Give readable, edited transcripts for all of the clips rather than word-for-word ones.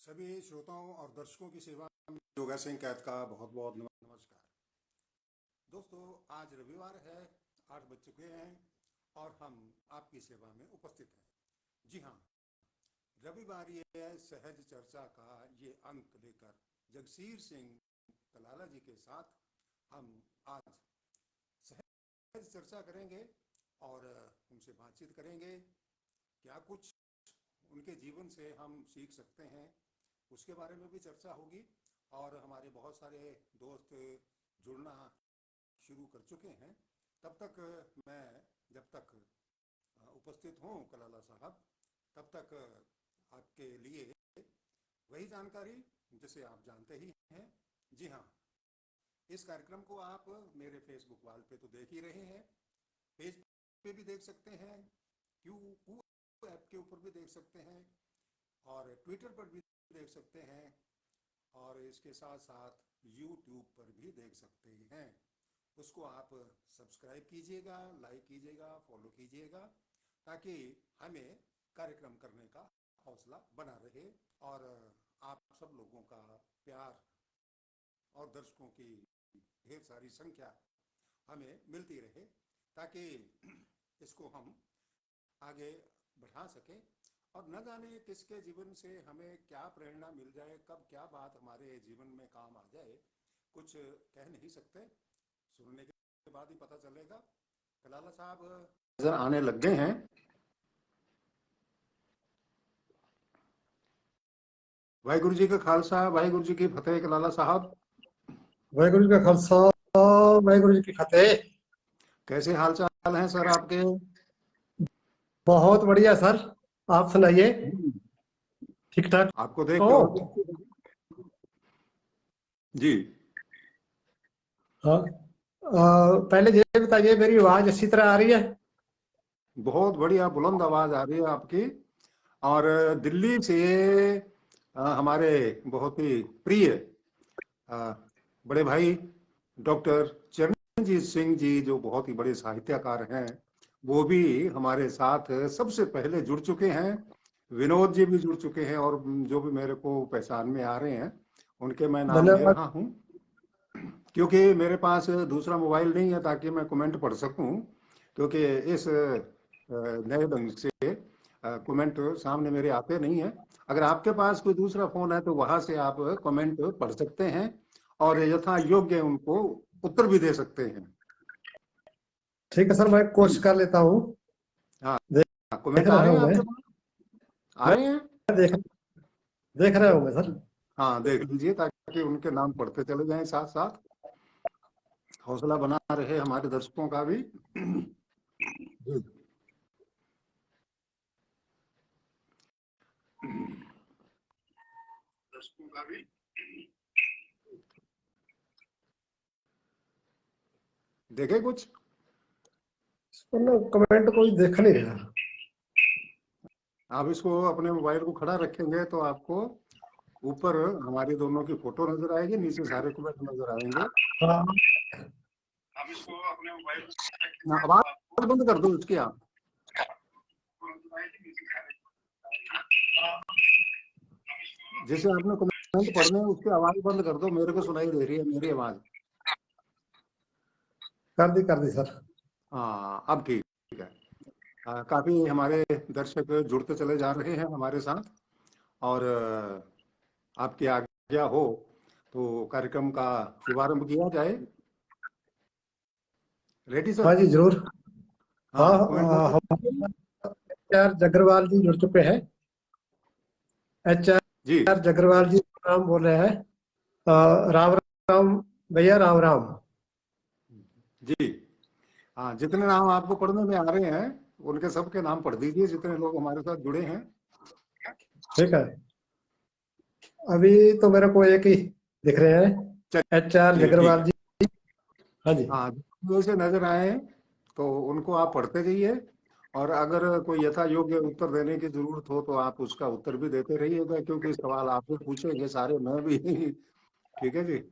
सभी श्रोताओं और दर्शकों की सेवा में योगा सिंह कैद का बहुत बहुत नमस्कार। दोस्तों, आज रविवार है, 8 बज चुके हैं और हम आपकी सेवा में उपस्थित हैं। जी हाँ, रविवार ये सहज चर्चा का ये अंक लेकर जगसीर सिंह कलाला जी के साथ हम आज सहज चर्चा करेंगे और उनसे बातचीत करेंगे। क्या कुछ उनके जीवन से हम सीख सकते हैं, उसके बारे में भी चर्चा होगी। और हमारे बहुत सारे दोस्त जुड़ना शुरू कर चुके हैं। तब तक मैं, जब तक उपस्थित हूँ कलाला साहब, तब तक आपके लिए वही जानकारी जिसे आप जानते ही हैं। जी हाँ, इस कार्यक्रम को आप मेरे फेसबुक वाल पे तो देख ही रहे हैं, पेज पे भी देख सकते हैं, क्यू ऐप के ऊपर भी देख सकते हैं और ट्विटर पर भी देख सकते हैं और इसके साथ साथ यूट्यूब पर भी देख सकते हैं। उसको आप सब्सक्राइब कीजिएगा, लाइक कीजिएगा, फॉलो कीजिएगा, ताकि हमें कार्यक्रम करने का हौसला बना रहे और आप सब लोगों का प्यार और दर्शकों की ढेर सारी संख्या हमें मिलती रहे, ताकि इसको हम आगे बढ़ा सकें। और न जाने किसके जीवन से हमें क्या प्रेरणा मिल जाए, कब क्या बात हमारे जीवन में काम आ जाए, कुछ कह नहीं सकते। सुनने के बाद ही पता चलेगा। कलाला साहब नजर आने लग गए हैं। वाहिगुरु जी का खालसा, वाहिगुरु जी की फतेह। कलाला साहब, वाहिगुरु जी का खालसा, वाहिगुरु जी की फतेह। कैसे हाल चाल हैं सर आपके? बहुत बढ़िया सर, आप सुनाइए। ठीक ठाक आपको देख हो? जी हाँ, पहले ये बताइए, मेरी आवाज अच्छी तरह आ रही है? बहुत बढ़िया, बुलंद आवाज आ रही है आपकी। और दिल्ली से हमारे बहुत ही प्रिय बड़े भाई डॉक्टर चरणजीत सिंह जी, जो बहुत ही बड़े साहित्यकार हैं, वो भी हमारे साथ सबसे पहले जुड़ चुके हैं। विनोद जी भी जुड़ चुके हैं और जो भी मेरे को पहचान में आ रहे हैं उनके मैं नाम ले धन्यवाद। रहा हूं, क्योंकि मेरे पास दूसरा मोबाइल नहीं है ताकि मैं कमेंट पढ़ सकूं, क्योंकि इस नए ढंग से कमेंट सामने मेरे आते नहीं है। अगर आपके पास कोई दूसरा फोन है तो वहां से आप कमेंट पढ़ सकते हैं और यथा योग्य उनको उत्तर भी दे सकते हैं। ठीक है सर, मैं कोशिश कर लेता हूँ। हाँ, देख कमेंट आ रहा रहे हैं हूँ मैं। आपके पास? आ रहे हैं? देख देख रहा हूँ मैं सर। हाँ, देख लीजिए ताकि उनके नाम पढ़ते चले जाएं, साथ साथ हौसला बना रहे हमारे दर्शकों का भी। दर्शकों का भी देखे कुछ? कमेंट कोई देख नहीं रहा। आप इसको अपने मोबाइल को खड़ा रखेंगे तो आपको ऊपर हमारी दोनों की फोटो नजर आएगी, नीचे सारे कमेंट नजर आएंगे। हाँ, आप इसको अपने मोबाइल को आवाज बंद कर दो इसकी। आप जैसे आपने कमेंट पढ़ने हैं उसकी आवाज बंद कर दो, मेरे को सुनाई दे रही है मेरी आवाज। कर दी सर। हाँ, अब ठीक है। काफी हमारे दर्शक जुड़ते चले जा रहे हैं हमारे साथ और आपकी आज्ञा हो तो कार्यक्रम का शुभारंभ किया जाए। रेडी हाँ सर? जी, जरूर। हाँ, हाँ, कमेंट बंद कर। एच आर जगरवाल जी जुड़ चुके हैं। एच जी आर जगरवाल जी राम बोल रहे हैं। राम राम भैया, राम राम। जी। हाँ, जितने नाम आपको पढ़ने में आ रहे हैं उनके सबके नाम पढ़ दीजिए, जितने लोग हमारे साथ जुड़े हैं। ठीक है, अभी तो मेरे को एक ही दिख रहे हैं, एच आर चलिए ठीक जगरवाल है। जी। हाँ जी। हाँ, जैसे नजर आए तो उनको आप पढ़ते जाइए और अगर कोई यथा योग्य उत्तर देने की जरूरत हो तो आप उसका उत्तर भी देते रहिएगा, क्योंकि सवाल आपसे पूछेंगे सारे मैं भी। ठीक है जी।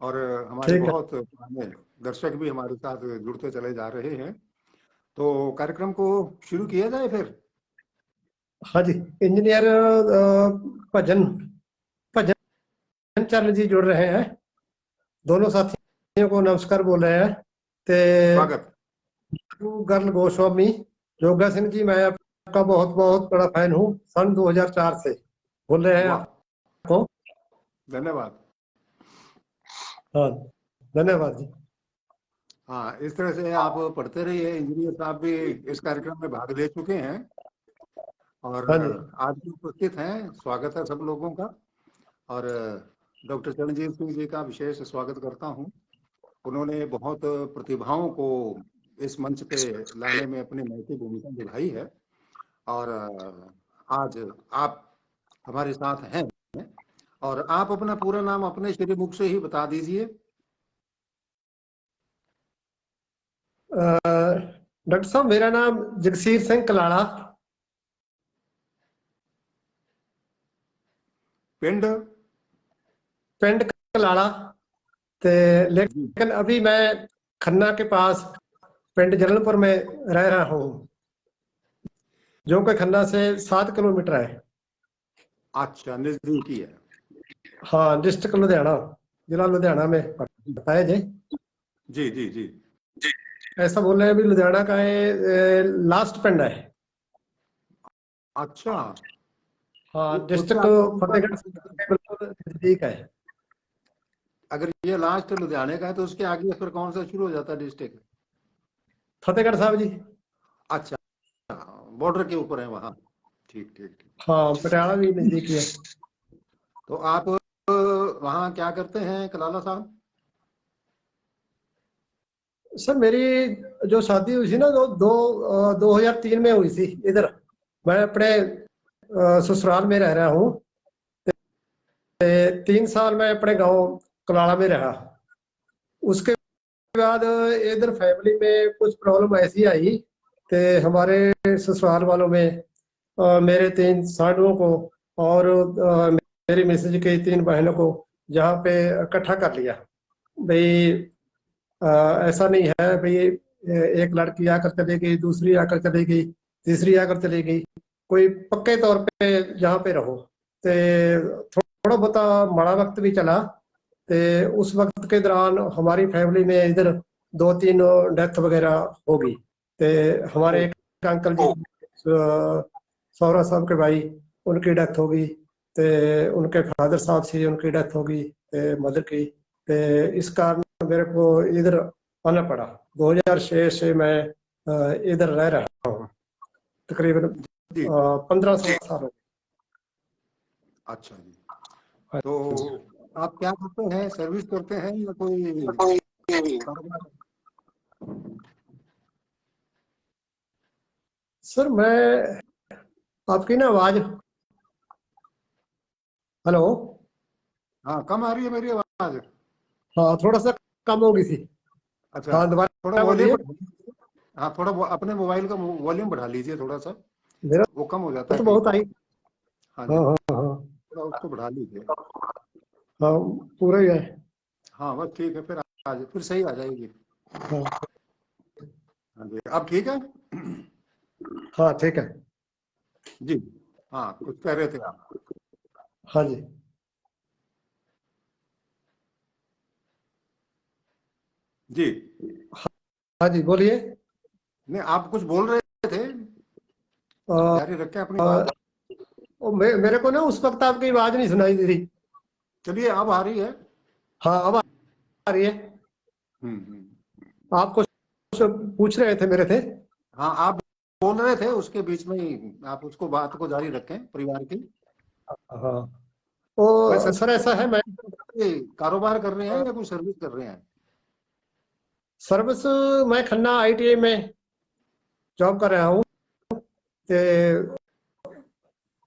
और हमारे ठीक है। बहुत पुराने दर्शक भी हमारे साथ जुड़ते चले जा रहे हैं, तो कार्यक्रम को शुरू किया जाए फिर। हाँ जी, इंजीनियर भजन ध्यानचंद जी जुड़ रहे हैं। दोनों साथियों को नमस्कार बोल रहे हैं। ते स्वागत। गर्ल गोस्वामी, योगा सिंह जी, मैं आपका बहुत बहुत बड़ा फैन हूँ, सन 2004 से बोल रहे हैं वाह, आपको। धन्यवाद। हाँ, धन्यवाद जी। हाँ, इस तरह से आप पढ़ते रहिए। इंजीनियर साहब भी इस कार्यक्रम में भाग ले चुके हैं और हाँ जी। आज भी उपस्थित हैं। स्वागत है सब लोगों का। और डॉक्टर चरणजीत सिंह जी का विशेष स्वागत करता हूँ। उन्होंने बहुत प्रतिभाओं को इस मंच पे लाने में अपनी महत्वपूर्ण भूमिका निभाई है और आज आप हमारे साथ हैं। और आप अपना पूरा नाम अपने श्रीमुख से ही बता दीजिए। डॉक्टर साहब, मेरा नाम जगसीर सिंह कलाड़ा। पिंड पिंड कलाड़ा। ते जी, लेकिन अभी मैं खन्ना के पास पिंड जलनपुर में रह रहा हूँ, जो कि खन्ना से 7 किलोमीटर है। अच्छा, नजदीकी है। हाँ, डिस्ट्रिक्ट लुधियाना, जिला लुधियाना में पड़ता है जी। जी जी जी। ऐसा बोल रहे हैं, अभी लुधियाना का है, लास्ट पिंड है। अच्छा, हाँ, उससे डिस्ट्रिक्ट आगे कौन सा? फतेहगढ़ के बिल्कुल नजदीक है। अगर ये लास्ट लुधियाने का है तो उसके आगे फिर कौन सा शुरू हो जाता है डिस्ट्रिक्ट? फतेहगढ़ साहब जी। अच्छा, बॉर्डर के ऊपर है वहाँ। ठीक ठीक ठीक। हाँ, पटियाला भी नजदीक ही है। तो आप वहाँ क्या करते हैं कलाला साहब? सर, मेरी जो शादी हुई थी ना, 2003 में हुई थी इधर। मैं अपने ससुराल में रह रहा हूँ। 3 साल मैं अपने गांव कलाड़ा में रहा। उसके बाद इधर फैमिली में कुछ प्रॉब्लम ऐसी आई कि हमारे ससुराल वालों में मेरे 3 साढ़ुओं को और मेरी मिसेज की 3 बहनों को जहाँ पे इकट्ठा कर लिया। भाई, ऐसा नहीं है भाई, एक लड़की आकर चली गई, दूसरी आकर चली गई, तीसरी आकर चली गई, कोई पक्के तौर पे जहाँ पे रहो। ते थोड़ा बहुत माड़ा वक्त भी चला। ते उस वक्त के दौरान हमारी फैमिली में इधर 2-3 डेथ वगैरह हो गई। ते हमारे ओ, एक अंकल जी, सौरा साहब के भाई, उनकी डेथ हो गई। ते उनके फादर साहब से उनकी डेथ हो गई, मदर की। ते इस कारण मेरे को इधर आना पड़ा। 2006 से मैं इधर रह रहा हूँ, तकरीबन जी। 15-16 साल हो अच्छा जी। गए। तो आप क्या करते हैं? सर्विस करते हैं या कोई कारोबार? सर, मैं आपकी ना आवाज, हेलो। हाँ, कम आ रही है मेरी आवाज? हाँ, थोड़ा सा कम हो गई थी। अच्छा, हाँ, थोड़ा दोबारा वॉल्यूम बोलिए। बढ़ा लीजिए। हाँ, थोड़ा अपने मोबाइल का वॉल्यूम बढ़ा लीजिए थोड़ा सा। मेरा वो कम हो जाता है तो कई बहुत बार। आई। हाँ हाँ जी, हाँ हाँ। थोड़ा उसको बढ़ा लीजिए। हाँ, पूरा ही है। हाँ, बस ठीक है। फिर सही आ जाएगी। हाँ हाँ जी, अब ठीक है। हाँ, ठीक है। जी। हाँ, कुछ कह रहे थे आप? हाँ जी। जी। हाँ जी, बोलिए। नहीं, आप कुछ बोल रहे थे। अ, जारी रखें अपनी अ, बात। मेरे को ना उस वक्त आपकी आवाज नहीं सुनाई दे रही। चलिए, अब आ रही है। हाँ, अब आ रही है। हम्म। आप कुछ पूछ रहे थे मेरे थे। हाँ, आप बोल रहे थे, उसके बीच में ही आप उसको बात को जारी रखें परिवार की। हाँ, वैसे तो सर ऐसा है, मैं कारोबार कर रहे हैं या कोई सर्विस कर रहे हैं? सर्विस, मैं खन्ना ITI में जॉब कर रहा हूँ। ते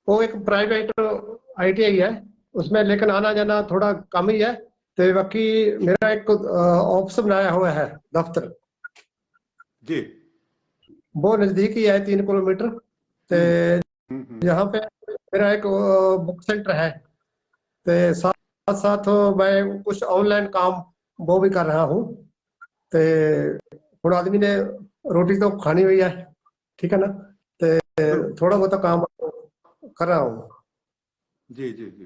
वो एक प्राइवेट ITI है, उसमें लेकिन आना जाना थोड़ा कम ही है। तो बाकी मेरा एक ऑफिस बनाया हुआ है, दफ्तर। जी। वो नजदीक ही है, 3 किलोमीटर। ते हम्म हम्म। यहाँ पे मेरा एक बुक सेंटर है। ते साथ साथ मैं कुछ ऑनलाइन काम वो भी कर रहा हूँ। ते थोड़ा आदमी ने रोटी तो खानी हुई है, ठीक है ना। ते, 嗯 बिल्कुल। थोड़ा बहुत काम कर रहा हूँ। जी जी जी।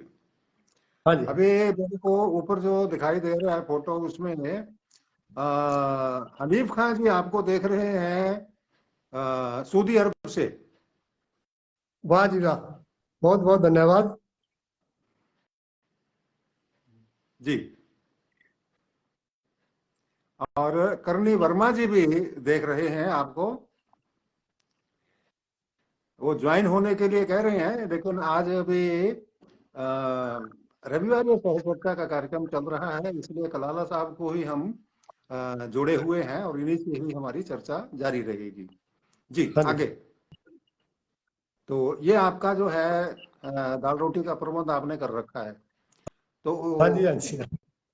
हाँ जी। अभी मेरे को ऊपर जो दिखाई दे रहा है फोटो, उसमें हनीफ खान जी आपको देख रहे हैं सऊदी अरब से। वाह जी वाह, बहुत बहुत धन्यवाद। जी। और करणी वर्मा जी भी देख रहे हैं आपको, वो ज्वाइन होने के लिए कह रहे हैं, लेकिन आज अभी रविवार सह चर्चा का कार्यक्रम चल रहा है, इसलिए कलाला साहब को ही हम जोड़े हुए हैं और इन्हीं से ही हमारी चर्चा जारी रहेगी। जी हाँ जी। आगे। तो ये आपका जो है दाल रोटी का प्रबंध आपने कर रखा है। तो हाँ जी। हाँ जी।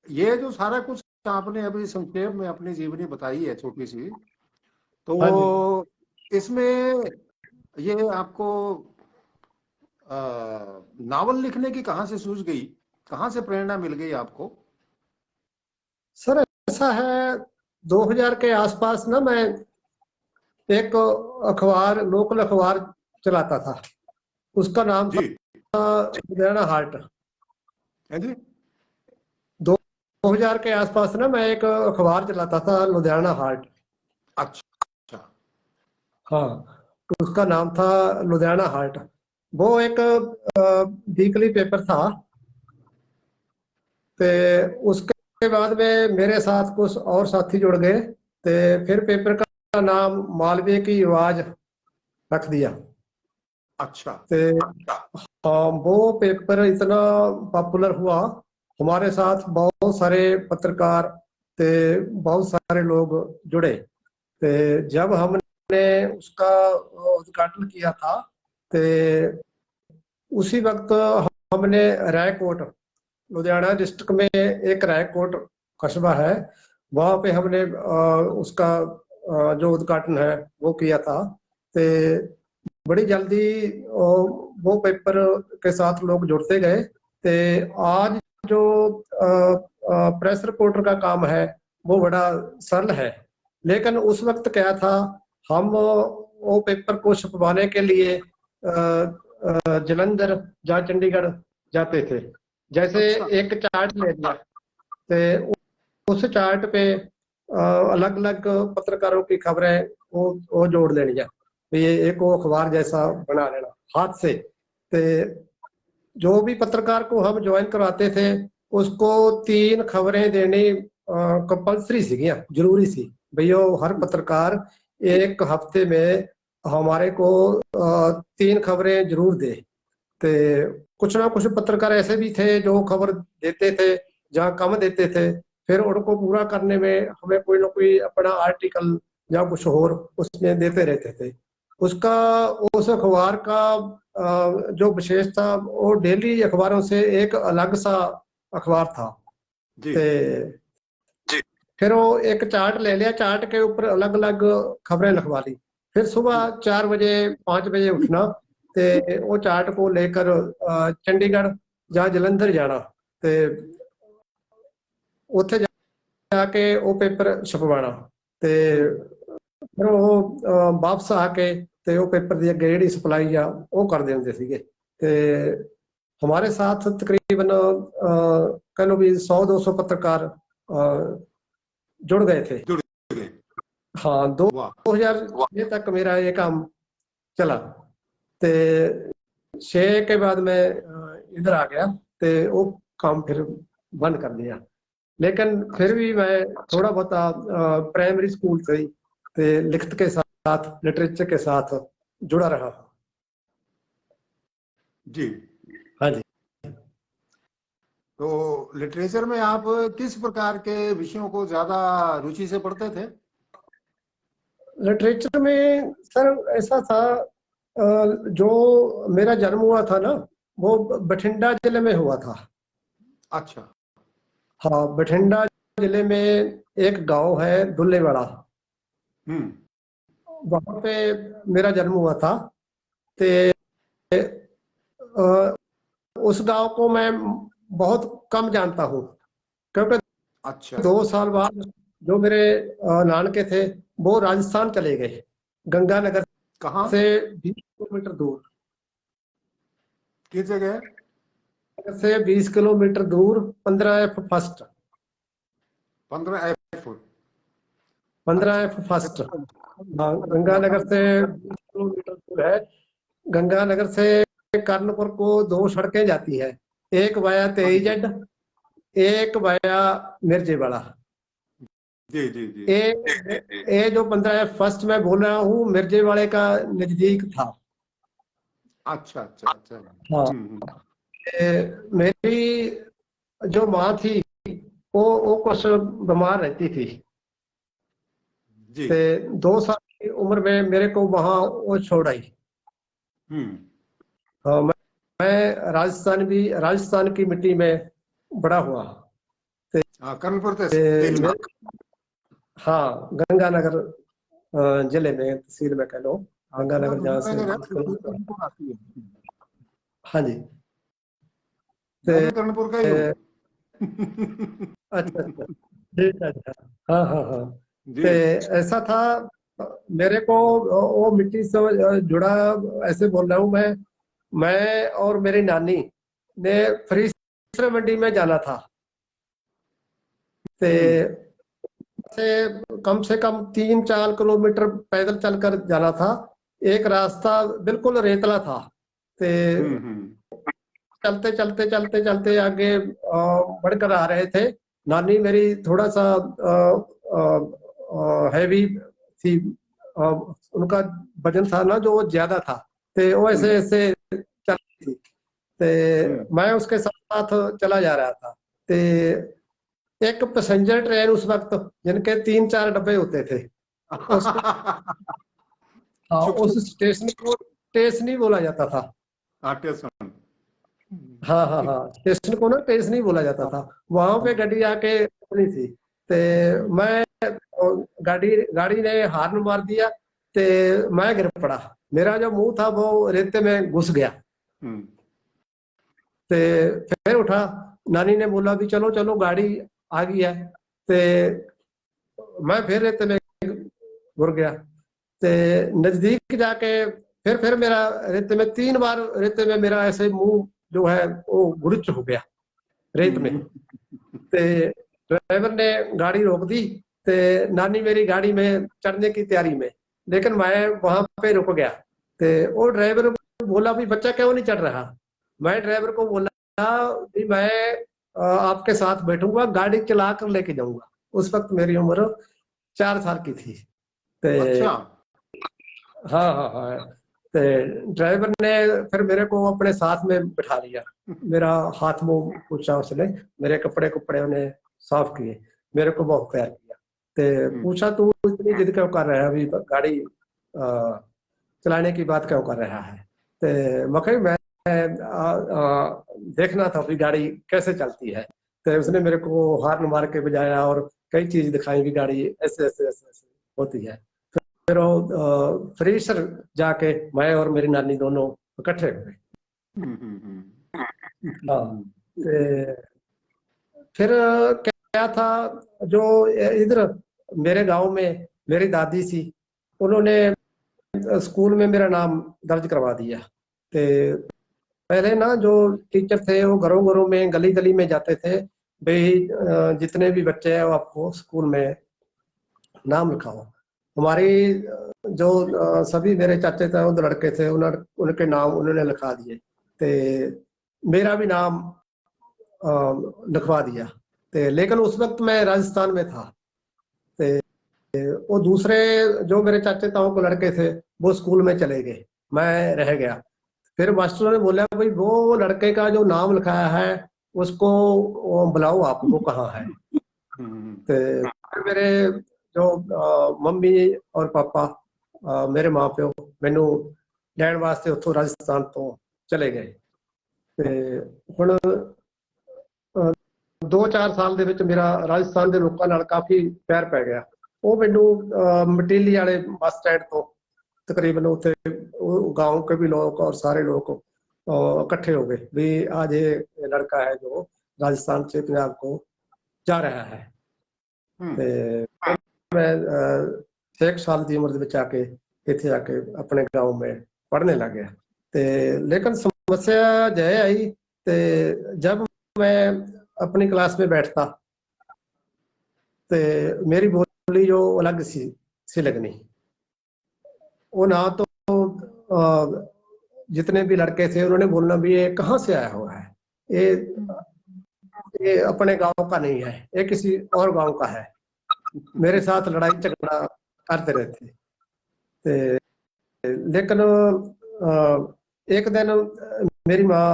ये जो सारा कुछ आपने अभी संक्षेप में अपनी जीवनी बताई है छोटी सी, हाँ जी। तो इसमें ये आपको नावल लिखने की कहाँ से सूझ गई, कहाँ से प्रेरणा मिल गई आपको? सर ऐसा है, 2000 के आसपास ना मैं एक अखबार, लोकल अखबार चलाता था। उसका नाम जी। था लुधियाना हार्ट। है जी। 2000 के आसपास ना मैं एक अखबार चलाता था, लुधियाना हार्ट। अच्छा। हाँ, तो उसका नाम था लुधियाना हार्ट। वो एक वीकली पेपर था। तो उसके बाद में मेरे साथ कुछ और साथी जुड़ गए, तो फिर पेपर का नाम मालवे की आवाज रख दिया। अच्छा। तो वो पेपर इतना पॉपुलर हुआ, हमारे साथ बहुत सारे पत्रकार ते बहुत सारे लोग जुड़े। ते जब हमने उसका उद्घाटन किया था, ते उसी वक्त हमने रायकोट, लुधियाना डिस्ट्रिक्ट में एक रायकोट कस्बा है, वहां पे हमने उसका जो उद्घाटन है वो किया था। ते बड़ी जल्दी वो पेपर के साथ लोग जुड़ते गए। ते आज जो प्रेस रिपोर्टर का काम है वो बड़ा सरल है, लेकिन उस वक्त क्या था, हम वो पेपर को छपवाने के लिए जलंधर या चंडीगढ़ जाते थे। जैसे अच्छा। एक चार्ट ले लिया, तो उस चार्ट पे अलग अलग पत्रकारों की खबरें वो जोड़ लेनी है। तो ये एक वो अखबार जैसा बना लेना हाथ से। तो जो भी पत्रकार को हम ज्वाइन करवाते थे, उसको 3 खबरें देनी कंपलसरी सी, जरूरी सी। भैया हर पत्रकार एक हफ्ते में हमारे को 3 खबरें जरूर दे। ते कुछ ना कुछ पत्रकार ऐसे भी थे जो खबर देते थे, जहाँ कम देते थे, फिर उनको पूरा करने में हमें कोई ना कोई अपना आर्टिकल या कुछ और उसमें देते रहते थे। उसका, उस अखबार का जो विशेष था, वो डेली अखबारों से एक अलग सा अखबार था। जी। ते फिर वो एक चार्ट ले लिया, चार्ट के ऊपर अलग अलग खबरें लिखवा ली। फिर जी। सुबह 4 बजे 5 बजे उठना, ते वो चार्ट को लेकर चंडीगढ़ या जलंधर जाना, ते ਉੱਥੇ ਜਾ ਕੇ ਉਹ ਪੇਪਰ ਛਪਵਾਣਾ। ਤੇ ਫਿਰ ਉਹ ਵਾਪਸ ਆ ਕੇ ਤੇ ਉਹ पेपर ਦੀ ਅੱਗੇ ਜਿਹੜੀ सप्लाई ਆ ਉਹ ਕਰਦੇ ਹੁੰਦੇ ਸੀਗੇ। ਤੇ हमारे साथ तकरीबन कह लो भी 100-200 पत्रकार जुड़ गए थे। जुड़ गए। हाँ, वाह। 2006 तक मेरा ये काम चला। ते 6 के बाद मैं इधर आ गया, ते वो काम फिर बंद कर दिया। लेकिन फिर अच्छा। भी मैं थोड़ा बहुत प्राइमरी स्कूल से ही ते लिखत के साथ, लिटरेचर के साथ जुड़ा रहा। जी। हाँ जी। तो लिटरेचर में आप किस प्रकार के विषयों को ज्यादा रुचि से पढ़ते थे? लिटरेचर में सर ऐसा था, जो मेरा जन्म हुआ था ना, वो बठिंडा जिले में हुआ था। अच्छा। हाँ, बठिंडा जिले में एक गांव है दुल्लेवाड़ा, हम्म। वहां पे मेरा जन्म हुआ था। ते अ, उस गांव को मैं बहुत कम जानता हूँ, क्योंकि अच्छा। 2 साल बाद जो मेरे नानके थे वो राजस्थान चले गए, गंगानगर कहाँ? से 20 किलोमीटर दूर। किस जगह? से 20 किलोमीटर दूर 15F first. 15F। 15F first. हाँ, गंगानगर से 20 किलोमीटर दूर है। गंगानगर से कर्णपुर को 2 सड़कें जाती है, एक वाया तेईजड, एक वाया मिर्जेवाड़ा। जी जी जी। ये जो 15F फर्स्ट मैं बोल रहा हूँ मिर्जेवाड़े का नजदीक था। अच्छा अच्छा अच्छा। हाँ। मेरी जो माँ थी वो कुछ बीमार रहती थी। जी। 2 साल की उम्र में मेरे को वहां वो छोड़ आई। हाँ, मैं राजस्थान की मिट्टी में बड़ा हुआ। कर्णपुर तहसील में। हाँ, गंगानगर जिले में, तहसील में कह लो। गंगानगर जहाँ से 20 किलोमीटर। आती है। हाँ जी। मैं भी कर्णपुर का ही हूँ। अच्छा अच्छा, ठीक है। अच्छा, हाँ हाँ हाँ। जी। ऐसा था, मेरे को वो मिट्टी से जुड़ा, ऐसे बोल रहा हूँ मैं और मेरी नानी ने फ्री मंडी में जाना था। से कम 3-4 किलोमीटर पैदल चलकर जाना था। एक रास्ता बिल्कुल रेतला था। चलते चलते चलते चलते आगे बढ़कर आ रहे थे। नानी मेरी थोड़ा सा हैवी थी। उनका वजन था ना जो वो ज्यादा था, तो वो ऐसे ऐसे चल रही थी। मैं उसके साथ साथ चला जा रहा था। एक पैसेंजर ट्रेन उस वक्त, जिनके 3-4 डब्बे होते थे, उस हाँ, उस स्टेशन को स्टेशनी बोला जाता था। हाँ हाँ हाँ, स्टेशन को ना स्टेशनी बोला जाता था। वहां पे गाड़ी आके रुकनी थी। मैं गाड़ी गाड़ी ने हार्न मार दिया, मैं गिर पड़ा। मेरा जो मुंह था वो रेते में घुस गया। फिर उठा। नानी ने बोला भी चलो चलो गाड़ी आ गई है। मैं फिर रेते में घुर गया। नजदीक जाके फिर मेरा रेते में 3 बार, रेते में मेरा ऐसे मुंह जो है वो गुड़च हो गया रेत में। ड्राइवर ने गाड़ी रोक दी। नानी मेरी गाड़ी में चढ़ने की तैयारी में, लेकिन मैं वहां पे रुक गया। वो ड्राइवर बोला भी बच्चा क्यों नहीं चढ़ रहा। मैं ड्राइवर को बोला भी मैं आपके साथ बैठूंगा, गाड़ी चला कर लेके जाऊंगा। उस वक्त मेरी उम्र 4 साल की थी। अच्छा। हाँ हाँ हाँ। ड्राइवर ने फिर मेरे को अपने साथ में बिठा लिया। मेरा हाथ मुंह पूछा उसने, मेरे कपड़े कुपड़े उन्हें साफ किए, मेरे को बहुत प्यार किया। पूछा तू इतनी जिद क्यों कर रहा है, अभी गाड़ी चलाने की बात क्यों कर रहा है। मैं देखना था अभी गाड़ी कैसे चलती है। उसने मेरे को हार्न मार के बजाया और कई चीज दिखाई भी गाड़ी ऐसे ऐसे ऐसे ऐसे होती है। फिर फ्रीसर जाके मैं और मेरी नानी दोनों इकट्ठे हुए। हाँ। फिर क्या था, जो इधर मेरे गांव में मेरी दादी थी, उन्होंने स्कूल में मेरा नाम दर्ज करवा दिया। पहले ना जो टीचर थे वो घरों घरों में गली गली में जाते थे, भाई जितने भी बच्चे हैं वो आपको स्कूल में नाम लिखाओ। हमारी जो सभी मेरे चाचे थे, वो लड़के थे, उनके नाम उन्होंने लिखा दिए। मेरा भी नाम लिखवा दिया। लेकिन उस वक्त मैं राजस्थान में था। वो दूसरे जो मेरे चाचे ताऊ के लड़के थे वो स्कूल में चले गए, मैं रह गया। फिर मास्टरों ने बोला भाई वो लड़के का जो नाम लिखाया है उसको बुलाओ, आप वो कहाँ है। फिर मेरे जो मम्मी और पापा, मेरे माँ प्यो मैनू लैण वास्ते उतो राजस्थान तो चले गए। ਹੁਣ 2-4 ਸਾਲ ਦੇ ਵਿੱਚ ਮੇਰਾ ਰਾਜਸਥਾਨ ਦੇ ਲੋਕਾਂ ਨਾਲ ਕਾਫੀ ਪਿਆਰ ਪੈ ਗਿਆ। ਉਹ ਮੈਨੂੰ ਮਟੀਲੀ ਵਾਲੇ ਬੱਸ ਸਟੈਂਡ ਤੋਂ तकरीबन उसे गांव के भी लोग और सारे लोग इकट्ठे हो गए भी आज ये लड़का है जो राजस्थान से पंजाब को जा रहा है। मैं 6 साल की उम्र में आके इथे आके अपने गांव में पढ़ने लग गया। लेकिन समस्या जय आई ਤੇ जब मैं अपनी क्लास में बैठता ਤੇ मेरी बोली जो अलग सी लगनी। वो ना तो जितने भी लड़के थे उन्होंने बोलना भी ये कहाँ से आया हुआ है, ये अपने गांव का नहीं है, ये किसी और गांव का है। मेरे साथ लड़ाई झगड़ा करते रहते। लेकिन एक दिन मेरी माँ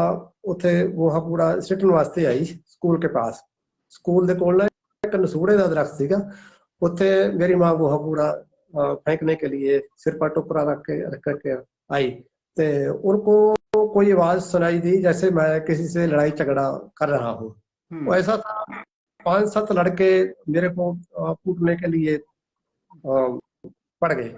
ਉੱਥੇ ਗੋਹਾ ਕੂੜਾ ਸਿੱਟਣ ਵਾਸਤੇ ਆਈ ਸਕੂਲ ਕੇ ਪਾਸ। ਸਕੂਲ ਦੇ ਕੋਲ ਨਾ ਇੱਕ ਨਸੂੜੇ ਦਾ ਦਰਖਤ ਸੀਗਾ, ਉੱਥੇ मेरी माँ गोहा कूड़ा फेंकने के लिए सिर पर टोकरा रख के आई। तो उनको कोई आवाज सुनाई दी जैसे मैं किसी से लड़ाई झगड़ा कर रहा हूँ। वो ऐसा था, 5-7 लड़के मेरे को कूटने के लिए पड़ गए।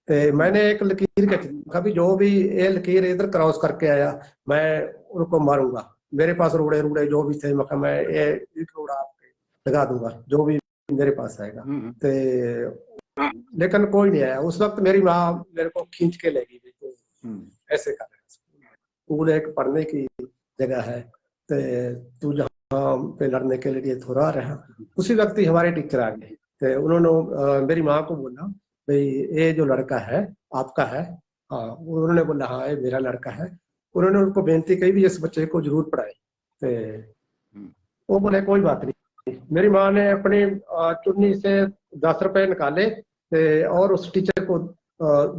तो मैंने एक लकीर कहा भी जो भी ये लकीर इधर क्रॉस करके आया मैं उनको मारूंगा। मेरे पास रोड़े रूड़े जो भी थे, मैं ये एक रोड़ा आपके लगा दूंगा जो भी मेरे पास आएगा। तो लेकिन कोई नहीं आया। उस वक्त मेरी माँ मेरे को खींच के ले गई, तो ऐसे कर स्कूल एक पढ़ने की जगह है, तो तू जहाँ पे लड़ने के लिए थोड़ा रहा। उसी वक्त ही हमारे टीचर आ गए। तो उन्होंने मेरी माँ को बोला भाई ये जो लड़का है आपका है? हाँ। उन्होंने बोला हाँ ये मेरा लड़का है। उन्होंने उनको बेनती की भी इस बच्चे को जरूर पढ़ाए। तो वो बोले कोई बात नहीं। मेरी माँ ने अपनी चुन्नी से 10 रुपए निकाले और उस टीचर को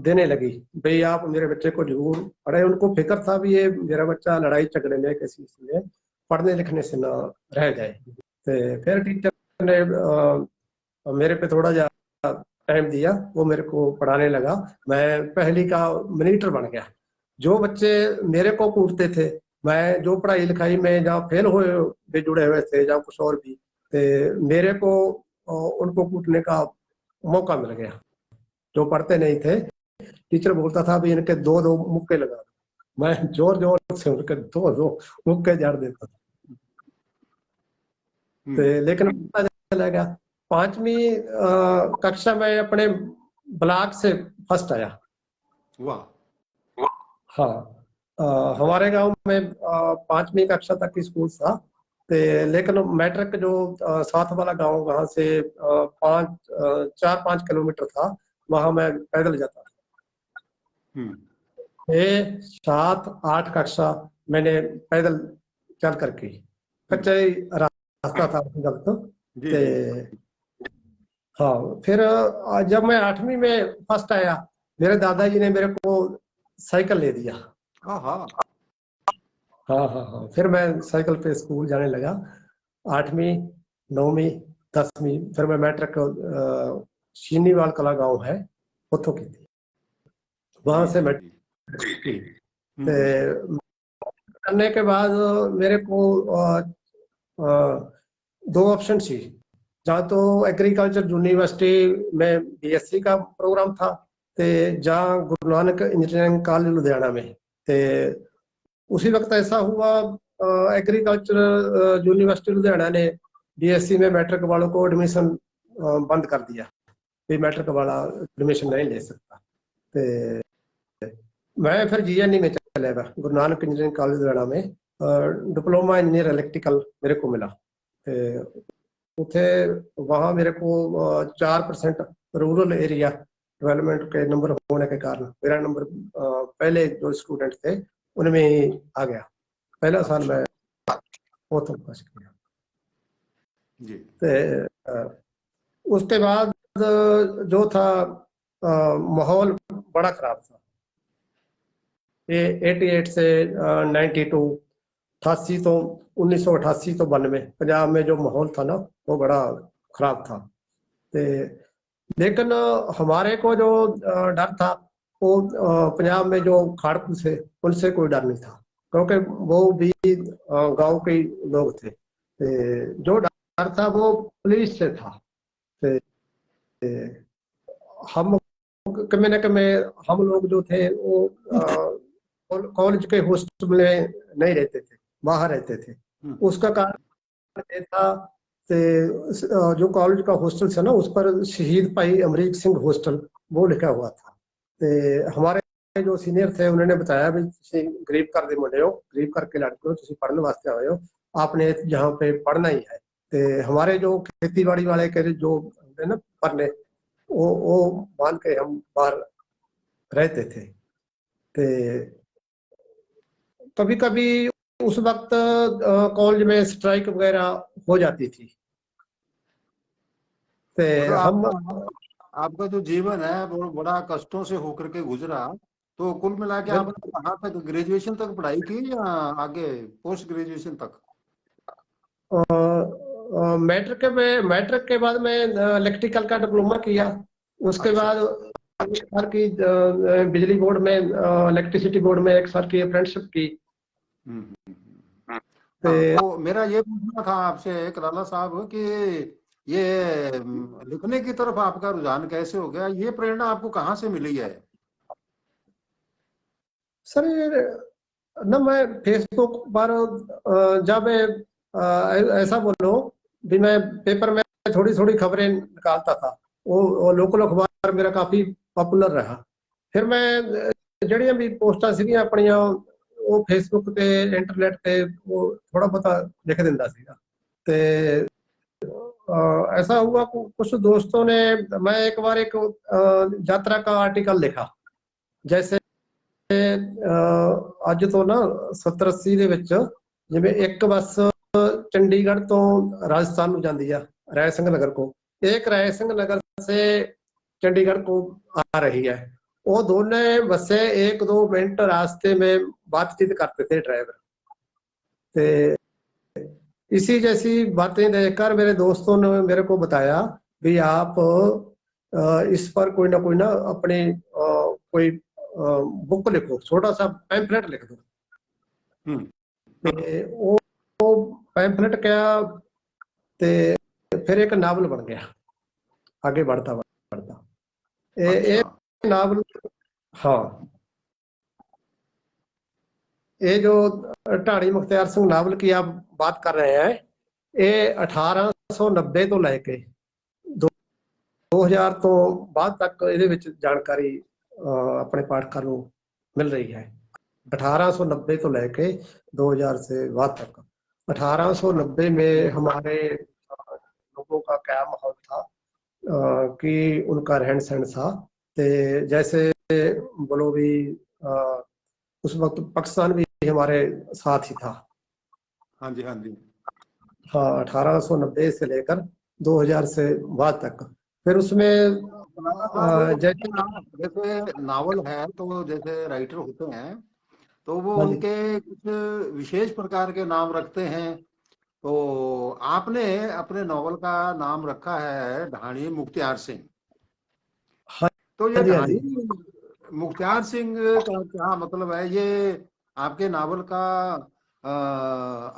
देने लगी, भाई आप मेरे बच्चे को जरूर पढ़े। उनको फिक्र था भी ये मेरा बच्चा लड़ाई झगड़े में किसी से पढ़ने लिखने से ना रह जाए। तो फिर टीचर ने मेरे पे थोड़ा ज्यादा टाइम दिया, वो मेरे को पढ़ाने लगा। मैं पहली का मॉनिटर बन गया। जो बच्चे मेरे को कूटते थे, मैं जो पढ़ाई लिखाई में जहाँ फेल हुए भी जुड़े हुए थे जहाँ कुछ और भी, तो मेरे को उनको कूटने का मौका मिल गया। जो पढ़ते नहीं थे टीचर बोलता था भी इनके 2-2 मुक्के लगा दो। मैं जोर जोर से उनके 2-2 मुक्के झाड़ देता था। तो लेकिन पता चला गया 5वीं कक्षा में अपने ब्लॉक से फर्स्ट आया। वाह। हाँ। हमारे गांव में 5वीं कक्षा तक की स्कूल था। तो लेकिन मैट्रिक जो साथ वाला गांव वहां से 4-5 किलोमीटर था, वहां मैं पैदल जाता था। 7-8 कक्षा मैंने पैदल चल करके, कच्चा ही रास्ता था जब तो। हाँ। फिर जब मैं 8वीं में फर्स्ट आया, मेरे दादाजी ने मेरे को साइकिल ले दिया। हाँ। फिर मैं साइकिल पे स्कूल जाने लगा। 8वीं 9वीं 10वीं फिर मैं मैट्रिक शीनीवाल कला गांव है उतो की थी, वहां से मैट्रिक करने के बाद मेरे को 2 ऑप्शन थी। जहाँ तो एग्रीकल्चर यूनिवर्सिटी में BSc का प्रोग्राम था, ते जहाँ गुरु नानक इंजीनियरिंग कॉलेज लुधियाना में। ते उसी वक्त ऐसा हुआ एग्रीकल्चर यूनिवर्सिटी लुधियाना ने BSc में मैट्रिक वालों को एडमिशन बंद कर दिया, भी मैट्रिक वाला एडमिशन नहीं ले सकता। तो मैं फिर GNE में चला गया, गुरु नानक इंजीनियरिंग कॉलेज लुधियाना में डिप्लोमा इंजीनियर इलेक्ट्रिकल मेरे को मिला। उथे वहाँ मेरे को 4% रूरल एरिया डेवलपमेंट के नंबर होने के कारण मेरा नंबर पहले जो स्टूडेंट थे उनमें ही आ गया। पहला साल मैं प्रथम पास किया। उसके बाद जो था माहौल बड़ा खराब था। ये 88 से 92 88 तो 1988 तो 92 पंजाब में जो माहौल था ना वो बड़ा खराब था। लेकिन हमारे को जो डर था वो पंजाब में जो खाड़कू थे उनसे कोई डर नहीं था, क्योंकि वो भी गांव के लोग थे। जो डर था वो पुलिस से था। हम कमे न कमे हम लोग जो थे वो कॉलेज के हॉस्टल में नहीं रहते थे, बाहर रहते थे। उसका कारण ये था जो कॉलेज का हॉस्टल था ना उस पर शहीद भाई अमरीक सिंह हॉस्टल वो लिखा हुआ था। हमारे जो सीनियर थे उन्होंने बताया भी ਤੁਸੀਂ ਗਰੀਬ ਘਰ ਦੇ ਮੁੰਡੇ ਹੋ, ਗਰੀਬ ਘਰ के लड़के हो, ਤੁਸੀਂ पढ़ने वास्ते आए हो, आपने यहाँ पे पढ़ना ही है। ਤੇ हमारे जो खेतीबाड़ी वाले के जो होते ना पढ़ने, वो मान के हम बाहर रहते थे। ਤੇ कभी कभी उस वक्त कॉलेज में स्ट्राइक वगैरह हो जाती थी। ते मतलब हम आपका जो जीवन है वो बड़ा कष्टों से होकर के गुजरा। तो कुल मिला के बिल्कुल आपने कहाँ तक ग्रेजुएशन तक पढ़ाई की या आगे पोस्ट ग्रेजुएशन तक? मैट्रिक के बाद मैं इलेक्ट्रिकल का डिप्लोमा किया। उसके अच्छा। बाद एक साल की बिजली बोर्ड में, इलेक्ट्रिसिटी बोर्ड में एक साल की अप्रेंटिसशिप की। हम्म हम्म, हम्म। ते हाँ, तो मेरा ये पूछना था आपसे कराला साहब कि ये लिखने की तरफ आपका रुझान कैसे हो गया? ये प्रेरणा आपको कहाँ से मिली है? सर ना मैं फेसबुक पर जब ऐसा बोलो भी मैं पेपर में थोड़ी थोड़ी खबरें निकालता था। वो लोकल अखबार मेरा काफी पॉपुलर रहा। फिर मैं ਜਿਹੜੀਆਂ भी पोस्टां ਸੀਗੀਆਂ ਆਪਣੀਆਂ ਉਹ फेसबुक ਤੇ इंटरनेट ਤੇ वो थोड़ा ਬਹੁਤਾ लिख ਦਿੰਦਾ ਸੀਗਾ। ਤੇ ऐसा हुआ कुछ दोस्तों ने, मैं एक बार एक यात्रा का आर्टिकल लिखा। जैसे ਅੱਜ ਤੋਂ ਨਾ 70-80 ਦੇ ਵਿੱਚ ਜਿਵੇਂ ਇੱਕ ਬੱਸ ਚੰਡੀਗੜ੍ਹ ਤੋਂ राजस्थान ਨੂੰ ਜਾਂਦੀ ਆ राय सिंह नगर को, एक राय सिंह नगर से चंडीगढ़ को आ रही है। वो दोनों बसें 1-2 मिनट रास्ते में बातचीत करते थे ड्राइवर। तो इसी जैसी बातें देखकर मेरे दोस्तों ने मेरे को बताया भी आप इस पर कोई ना अपने कोई बुक लिखो, छोटा सा पैम्फलेट लिख दो। ते वो पैम्फलेट क्या, ते फिर एक नावल बन गया आगे बढ़ता बढ़ता। ये नावल, हाँ, ये जो ढाणी मुख्तियार सिंह नावल की आप बात कर रहे हैं, ये 1890 तो लैके 2000 तो बाद तक ਇਹਦੇ ਵਿੱਚ जानकारी अपने पाठकों को मिल रही है। 1890 तो लेके 2000 से बाद तक। 1890 में हमारे लोगों का क्या माहौल था कि उनका रहन सहन था। ते जैसे बोलो भी उस वक्त पाकिस्तान भी हमारे साथ ही था। हाँ जी, हाँ जी। हाँ, 1890 से लेकर 2000 से बाद तक। फिर उसमें जैसे नावल है तो जैसे राइटर होते हैं तो वो हाँ जी, उनके कुछ विशेष प्रकार के नाम रखते हैं। तो आपने अपने नावल का नाम रखा है ढाणी मुख्तियार सिंह। हाँ तो ये जी, हाँ ढाणी जी। मुख्तियार सिंह का क्या मतलब है? ये आपके नावल का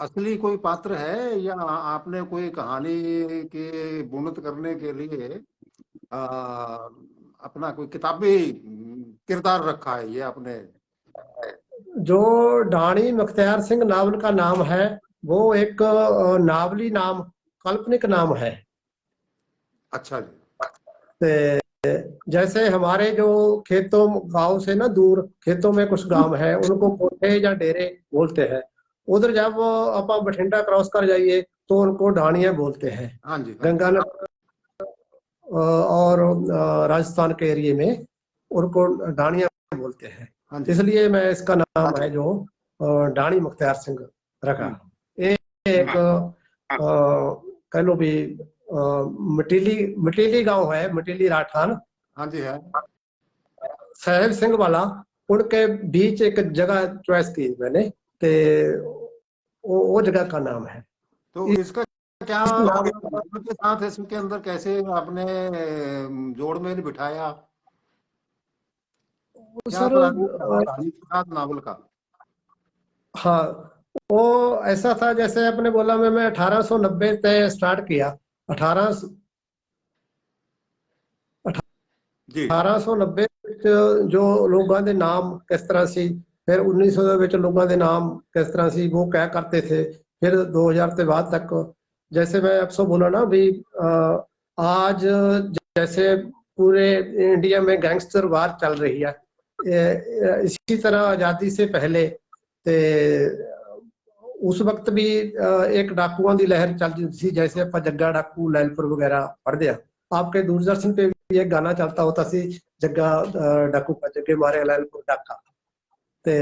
असली कोई पात्र है या आपने कोई कहानी की बुनत करने के लिए अ, अपना कोई किताबी किरदार रखा है ये आपने? जो ढाणी मुख्तियार सिंह नावल का नाम है वो एक नावली नाम, काल्पनिक नाम है। अच्छा जी। ते जैसे हमारे जो खेतों गांव से ना दूर खेतों में कुछ गांव है उनको कोठे या डेरे बोलते हैं। उधर जब आप बठिंडा क्रॉस कर जाइए तो उनको ढाणियां बोलते हैं। हाँ जी, हाँ जी। गंगानगर और राजस्थान के एरिए में उनको ढाणियां बोलते हैं। हाँ जी। इसलिए मैं इसका नाम है जो ढाणी मुख्तियार सिंह रखा। ये एक कह लो भी मटीली गांव है, मटीली राठान, हाँ जी, है। साहेब सिंह वाला, उनके बीच एक जगह चॉइस की मैंने, ते वो जगह का नाम है। तो इसका क्या इस नाम नावल के साथ इसके अंदर कैसे आपने जोड़ मेल बिठाया? क्या सर ताल्लुक रहा कहानी के साथ नावल का? हाँ, वो ऐसा था जैसे आपने बोला मैं 1890 से स्टार्ट किया। 18 जी। 1890 ਵਿੱਚ ਜੋ ਲੋਕਾਂ ਦੇ ਨਾਮ ਕਿਸ ਤਰ੍ਹਾਂ ਸੀ, ਫਿਰ 1900 ਦੇ ਵਿੱਚ ਲੋਕਾਂ ਦੇ ਨਾਮ किस तरह से वो क्या करते थे। फिर 2000 के बाद तक जैसे मैं आपसे बोला ना भी आज जैसे पूरे इंडिया में गैंगस्टर वार चल रही है, इसी तरह आजादी से पहले ते उस वक्त भी एक डाकुआं ਦੀ ਲਹਿਰ ਚੱਲਦੀ ਸੀ, जैसे ਆਪਾਂ जग्गा डाकू लैलपुर वगैरह पढ़ते हैं। आपके दूरदर्शन पे भी एक गाना चलता होता सी, जग्गा डाकू का जग्गे मारे लैलपुर डाका। ते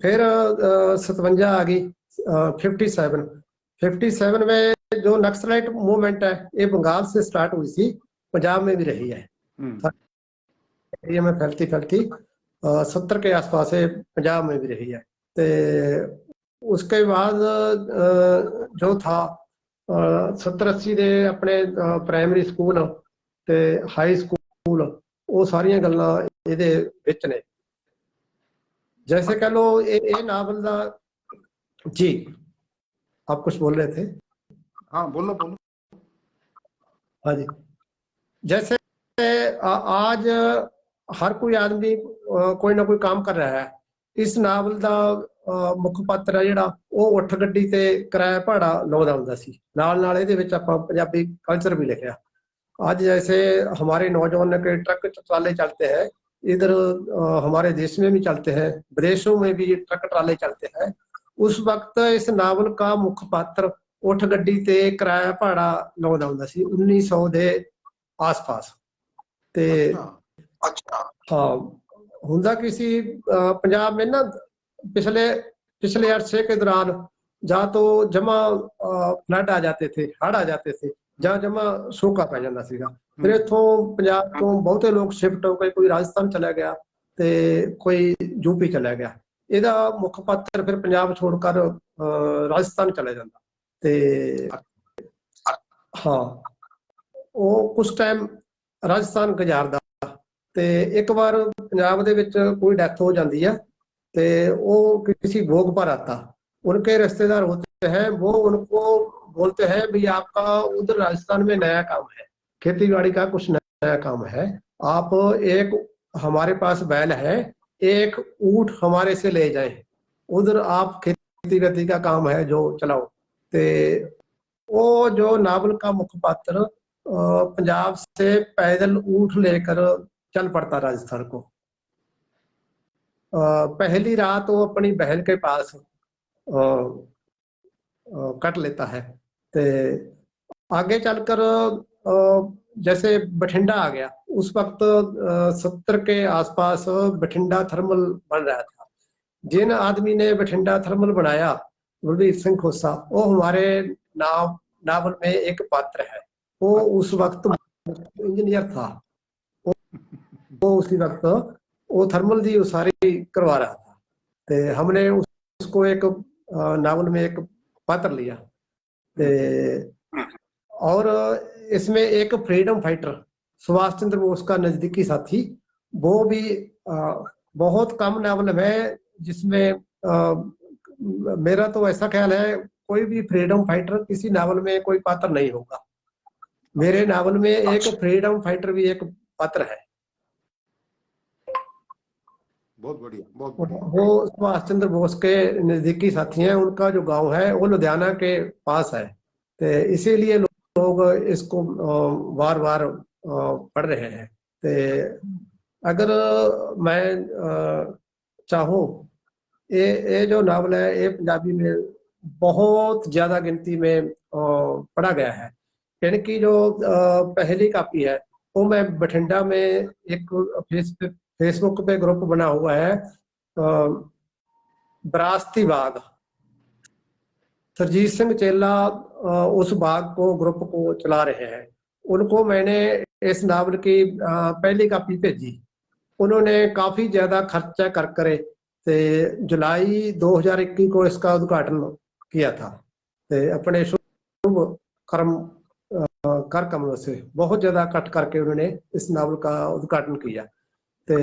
फिर 57 आ गई, 57 में जो नक्सलाइट मूवमेंट है ये बंगाल से स्टार्ट हुई थी, पंजाब में भी रही है। एरिया में फैलती फैलती 70 के आसपास है, पंजाब में भी रही है। ते उसके बाद जो था 70-80 ਦੇ ਆਪਣੇ ਪ੍ਰਾਇਮਰੀ ਸਕੂਲ ਤੇ ਹਾਈ ਸਕੂਲ, ਉਹ ਸਾਰੀਆਂ ਗੱਲਾਂ ਇਹਦੇ ਵਿੱਚ ਨੇ। जैसे कह लो ये नावल दा जी, आप कुछ बोल रहे थे? हाँ बोलो बोलो। हाँ जी, जैसे आज हर कोई आदमी कोई ना कोई काम कर रहा है। इस नावल ਦਾ ਮੁੱਖ ਪਾਤਰ ਹੈ ਜਿਹੜਾ ਉਹ ਉੱਠ ਗੱਡੀ ਤੇ ਕਿਰਾਇਆ ਭਾੜਾ ਲਾਉਂਦਾ ਹੁੰਦਾ ਸੀ। ਨਾਲ ਇਹਦੇ ਵਿੱਚ ਆਪਾਂ ਪੰਜਾਬੀ ਕਲਚਰ भी लिखा। आज जैसे हमारे नौजवान के ट्रक ट्राले चलते हैं, इधर हमारे देश में भी चलते हैं, विदेशों में भी ट्रक ट्राले चलते हैं। उस वक्त इस नावल का मुख्य पात्र उठ गड्डी ते किराया भाड़ा लाਉਂਦਾ ਹੁੰਦਾ ਸੀ 1900 ਦੇ आस-पास। ਤੇ हाँ ਹੁੰਦਾ ਕੀ ਸੀ, पंजाब में ना पिछले अरसे के दौरान ਜਾਂ तो जमा फ्लड आ जाते थे, हड़ आ जाते थे, ਜਾਂ ਜਮਾ ਸੋਕਾ ਪੈ ਜਾਂਦਾ ਸੀਗਾ। ਫਿਰ ਇੱਥੋਂ ਪੰਜਾਬ ਤੋਂ ਬਹੁਤੇ ਲੋਕ ਸ਼ਿਫਟ ਹੋ ਕੇ ਕੋਈ ਰਾਜਸਥਾਨ ਚਲਾ ਗਿਆ ਤੇ ਕੋਈ ਯੂਪੀ ਚਲਾ ਗਿਆ। ਇਹਦਾ ਮੁੱਖ ਪਾਤਰ ਫਿਰ ਪੰਜਾਬ ਛੋੜ ਕਰ ਰਾਜਸਥਾਨ ਚਲਾ ਜਾਂਦਾ। ਤੇ ਹਾਂ ਉਹ ਕੁਝ ਟਾਈਮ ਰਾਜਸਥਾਨ ਗੁਜ਼ਾਰਦਾ। ਤੇ ਇੱਕ ਵਾਰ ਪੰਜਾਬ ਦੇ ਵਿੱਚ ਕੋਈ ਡੈਥ ਹੋ ਜਾਂਦੀ ਹੈ ਤੇ ਉਹ किसी भोग पर आता, उनके रिश्तेदार होते हैं, वो उनको बोलते हैं भी आपका उधर राजस्थान में नया काम है, खेती बाड़ी का कुछ नया काम है, आप एक हमारे पास बैल है, एक ऊंट हमारे से ले जाए, उधर आप खेती गति का काम है जो चलाओ। ते वो जो नावल का मुख्य पात्र पंजाब से पैदल ऊंट लेकर चल पड़ता राजस्थान को। पहली रात वो अपनी बहन के पास कट लेता है। ते आगे चलकर जैसे बठिंडा आ गया, उस वक्त 70 के आसपास बठिंडा थर्मल बन रहा था। जिन आदमी ने बठिंडा थर्मल बनाया, बलबीर सिंह खोसा, वो हमारे नावल में एक पात्र है। वो उस वक्त इंजीनियर था, वो उसी वक्त वो थर्मल दी उसारी करवा रहा था। ते हमने उसको एक नावल में एक पात्र लिया। ते और इसमें एक फ्रीडम फाइटर सुभाष चंद्र बोस का नजदीकी साथी, वो भी बहुत कम नावल है जिसमें मेरा तो ऐसा ख्याल है कोई भी फ्रीडम फाइटर किसी नावल में कोई पात्र नहीं होगा। मेरे नावल में एक फ्रीडम फाइटर भी एक पात्र है। बहुत बढ़िया, बहुत बढ़िया। वो सुभाष चंद्र बोस के नजदीकी साथी हैं, उनका जो गांव है वो लुधियाना के पास है। तो इसीलिए लोग इसको बार बार पढ़ रहे हैं। तो अगर मैं चाहूँ, ये जो नावल है ये पंजाबी में बहुत ज्यादा गिनती में पढ़ा गया है। यानी कि जो पहली कापी है वो मैं बठिंडा में एक फेसबुक पे ग्रुप बना हुआ है, विरासती बाग, सरजीत सिंह चेला उस बाग को ग्रुप को चला रहे हैं। उनको मैंने इस नावल की पहली कापी भेजी, उन्होंने काफी ज्यादा खर्चा कर करे ते जुलाई 2021 को इसका उद्घाटन किया था। ते अपने शुभ कर्म कर कमलों से बहुत ज्यादा कट करके उन्होंने इस नावल का उद्घाटन किया। ते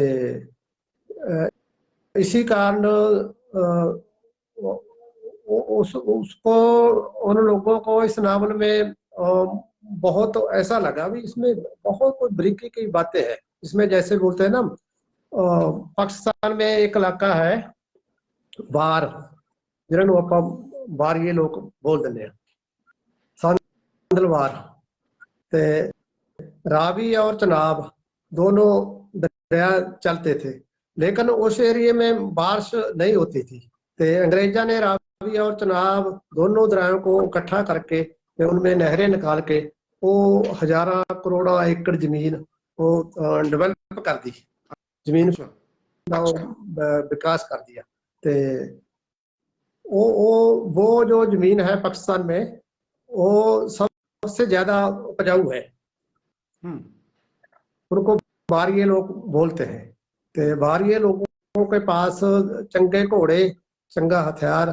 इसी कारण उसको उन लोगों को इस नावल में बहुत ऐसा लगा भी इसमें बहुत कोई बरीकी की बातें हैं। इसमें जैसे बोलते हैं ना, पाकिस्तान में एक इलाका है बार, जिन्होंने आप बारिये लोग बोल देने संदलवार, ते रावी और चनाब दोनों दरिया चलते थे। लेकिन उस एरिए में बारिश नहीं होती थी। तो अंग्रेजा ने रावी और चनाब दोनों दरियाओं को इकट्ठा करके ते उनमें नहरें निकाल के वो हजारा करोड़ा एकड़ जमीन वो डेवलप कर दी, जमीन अच्छा। का विकास कर दिया। ते वो जो जमीन है पाकिस्तान में वो सबसे ज्यादा उपजाऊ है। हम्म। उनको बारिये लोग बोलते हैं। तो बारिये लोगों के पास चंगे घोड़े, चंगा हथियार,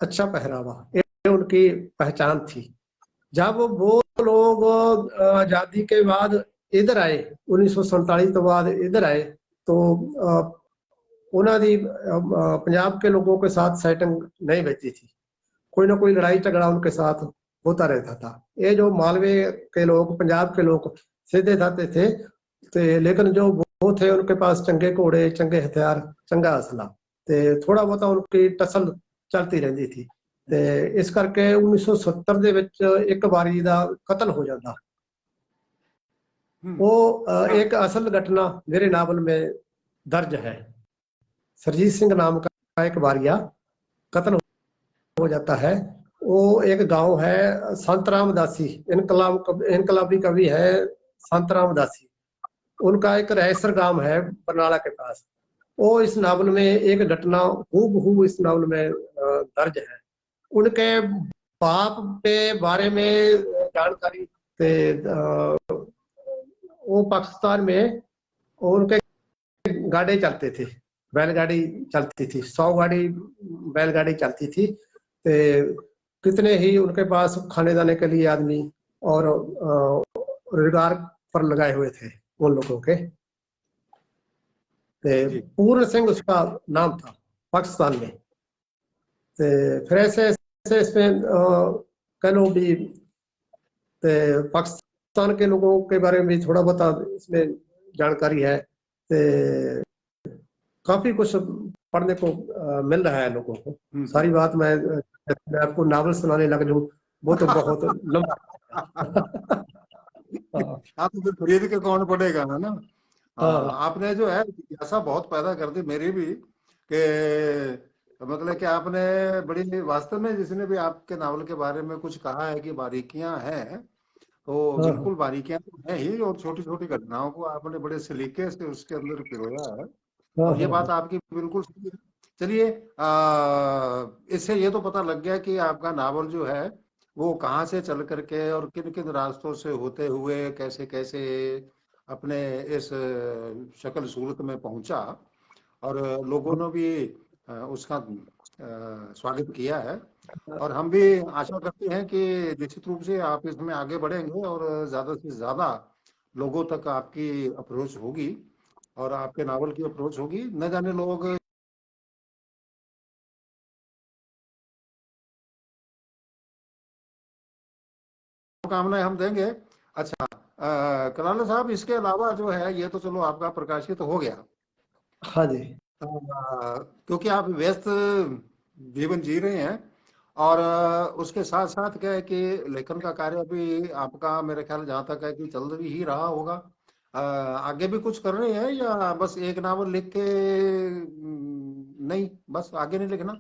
अच्छा पहरावा, ये उनकी पहचान थी। जब वो लोग आजादी के बाद इधर आए, 1947 तो बाद इधर आए, तो उन्होंने पंजाब के लोगों के साथ सेटिंग नहीं बैठी थी। कोई ना कोई लड़ाई झगड़ा उनके साथ होता रहता था। ये जो मालवे के लोग, पंजाब के लोग सीधे साधे थे, लेकिन जो वो थे उनके पास चंगे घोड़े, चंगे हथियार, चंगा असला, ते थोड़ा बहुत उनकी टसल चलती रहती थी। ते इस करके 1970 ਦੇ ਵਿੱਚ ਇੱਕ ਵਾਰੀ ਦਾ ਕਤਲ ਹੋ ਜਾਂਦਾ। हम्म। वो एक असल घटना मेरे नावल में दर्ज है। सरजीत सिंह नाम का एक वारिया कत्ल हो जाता है। वो एक गांव है संत रामदासी, इनकलाबी कवि है संत रामदासी, उनका एक रहसर गांव है बरनाला के पास। वो इस नावल में एक घटना हूबहू इस नावल में दर्ज है। उनके बाप के बारे में जानकारी ते वो पाकिस्तान में उनके गाड़े चलते थे, बैलगाड़ी चलती थी, 100 गाड़ी बैलगाड़ी चलती थी। ते कितने ही उनके पास खाने दाने के लिए आदमी और रोजगार पर लगाए हुए थे उन लोगों के। जी। पूर्ण सिंह उसका नाम था पाकिस्तान में। फिर ऐसे ऐसे इसमें कह लो भी पाकिस्तान के लोगों के बारे में भी थोड़ा बहुत इसमें जानकारी है। काफी कुछ पढ़ने को मिल रहा है लोगों को। सारी बात मैं आपको नावल सुनाने लग जाऊं वो तो बहुत लंबा आप तो फिर खरीद के कौन पड़ेगा, है ना। हाँ आपने जो है जिज्ञासा बहुत पैदा कर दी मेरी भी, कि मतलब कि आपने बड़ी वास्तव में जिसने भी आपके नावल के बारे में कुछ कहा है कि बारीकियां हैं, तो हाँ बिल्कुल बारीकियां तो हैं ही, और छोटी छोटी घटनाओं को आपने बड़े सलीके से उसके अंदर पिरोया है। हाँ और ये हाँ बात हाँ आपकी बिल्कुल सही है। चलिए, इससे ये तो पता लग गया कि आपका नावल जो है वो कहाँ से चल करके और किन किन रास्तों से होते हुए कैसे कैसे अपने इस शक्ल सूरत में पहुंचा, और लोगों ने भी उसका स्वागत किया है। और हम भी आशा करते हैं कि निश्चित रूप से आप इसमें आगे बढ़ेंगे और ज्यादा से ज्यादा लोगों तक आपकी अप्रोच होगी और आपके नावल की अप्रोच होगी। न जाने लोग कामनाएं हम देंगे। अच्छा, कलाला साहब, इसके अलावा जो है ये तो चलो आपका प्रकाशित हो गया, हाँ जी। क्योंकि आप व्यस्त जीवन जी रहे हैं, और उसके साथ साथ क्या है कि लेखन का कार्य भी आपका मेरे ख्याल जहाँ तक है कि चल ही रहा होगा। आगे भी कुछ कर रहे हैं या बस एक नावल लिख के नहीं, बस आगे नहीं लिखना?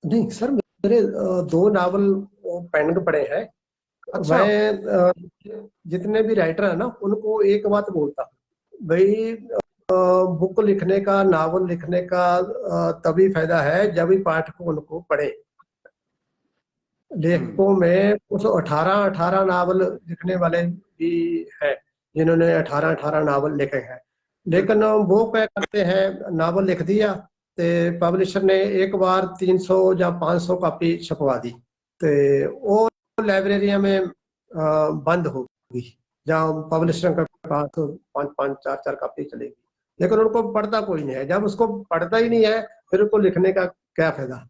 नहीं सर, मेरे 2 नावल पेंडिंग पड़े हैं। अच्छा। मैं जितने भी राइटर है ना उनको एक बात बोलता हूँ भाई, बुक लिखने का, नावल लिखने का तभी फायदा है जब भी पाठक उनको पढ़े। हम्म। लेखकों में कुछ 18 नावल लिखने वाले भी हैं जिन्होंने 18 नावल लिखे हैं। लेकिन बिल्कुल। वो क्या करते हैं, नावल लिख दिया तो पब्लिशर ने एक बार 300 या 500 कॉपी छपवा दी, तो वो लाइब्रेरिया में बंद होगी, जहाँ पब्लिशर के पास 5-5 4-4 कॉपी चलेगी, लेकिन उनको पढ़ता कोई नहीं है। जब उसको पढ़ता ही नहीं है फिर उसको लिखने का क्या फायदा।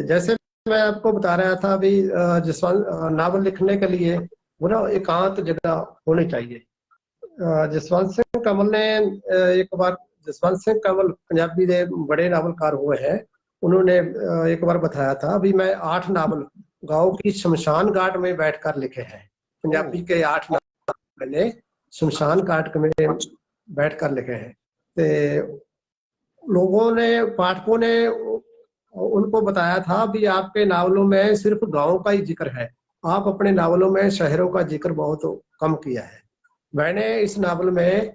जैसे मैं आपको बता रहा था अभी, जसवंत नावल लिखने के लिए वो ना एकांत जगह होनी चाहिए। जसवंत सिंह कंवल ने एक बार, जसवंत सिंह कंवल पंजाबी के बड़े नावलकार हुए हैं, उन्होंने एक बार बताया था अभी मैं 8 नावल गांव की शमशान घाट में बैठकर लिखे हैं। ओ। पंजाबी के 8 नावल मैंने शमशान घाट में बैठकर लिखे हैं। लोगों ने, पाठकों ने उनको बताया था भी आपके नावलों में सिर्फ गांव का ही जिक्र है, आप अपने नावलों में शहरों का जिक्र बहुत कम किया है। मैंने इस नावल में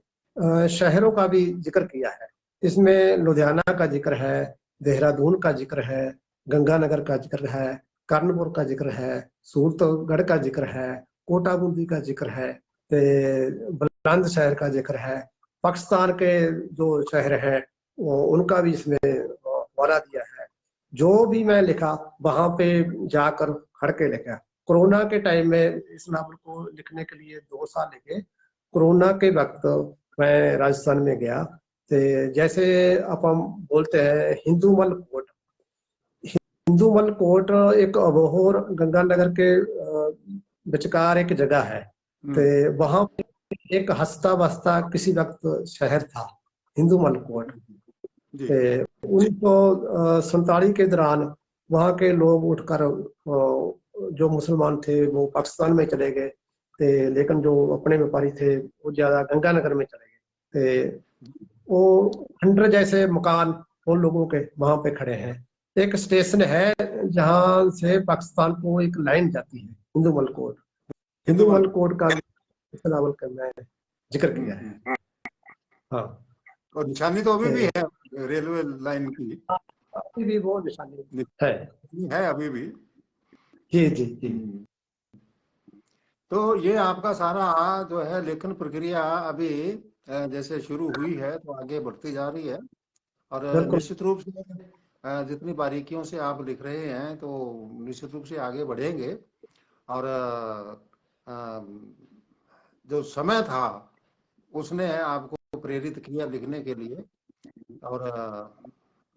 शहरों का भी जिक्र किया है। इसमें लुधियाना का जिक्र है, देहरादून का जिक्र है, गंगानगर का जिक्र है, कर्णपुर का जिक्र है, सूरतगढ़ का जिक्र है, कोटा बूंदी का जिक्र है, बुलंदशहर का जिक्र है, पाकिस्तान के जो शहर हैं उनका भी इसमें हवाला दिया है। जो भी मैं लिखा वहां पे जाकर खड़ के लिखा। कोरोना के टाइम में इस नावल को लिखने के लिए 2 साल लगे। कोरोना के वक्त मैं राजस्थान में गया, तो जैसे अब हम बोलते हैं हिंदूमल कोट, हिंदूमल कोट एक अबोहर गंगानगर के विचकार एक जगह है, तो वहां पे एक हंसता बसता किसी वक्त शहर था हिंदूमल कोट। 1947 के दौरान वहां के लोग उठकर जो मुसलमान थे वो पाकिस्तान में चले गए थे, लेकिन जो अपने व्यापारी थे वो ज्यादा गंगानगर में चले गए थे। वो खंडर जैसे मकान उन लोगों के वहां पे खड़े हैं। एक स्टेशन है जहां से पाकिस्तान को एक लाइन जाती है, हिंदूमल कोट। हिंदूमल कोट का नावल का मैं जिक्र किया है। हाँ, और निशानी तो अभी भी है रेलवे लाइन की, अभी भी वो निशानी है अभी भी। जी जी जी। तो ये आपका सारा जो है लेखन प्रक्रिया अभी जैसे शुरू हुई है तो आगे बढ़ती जा रही है, और निश्चित रूप से जितनी बारीकियों से आप लिख रहे हैं तो निश्चित रूप से आगे बढ़ेंगे। और जो समय था उसने आपको प्रेरित किया लिखने के लिए, और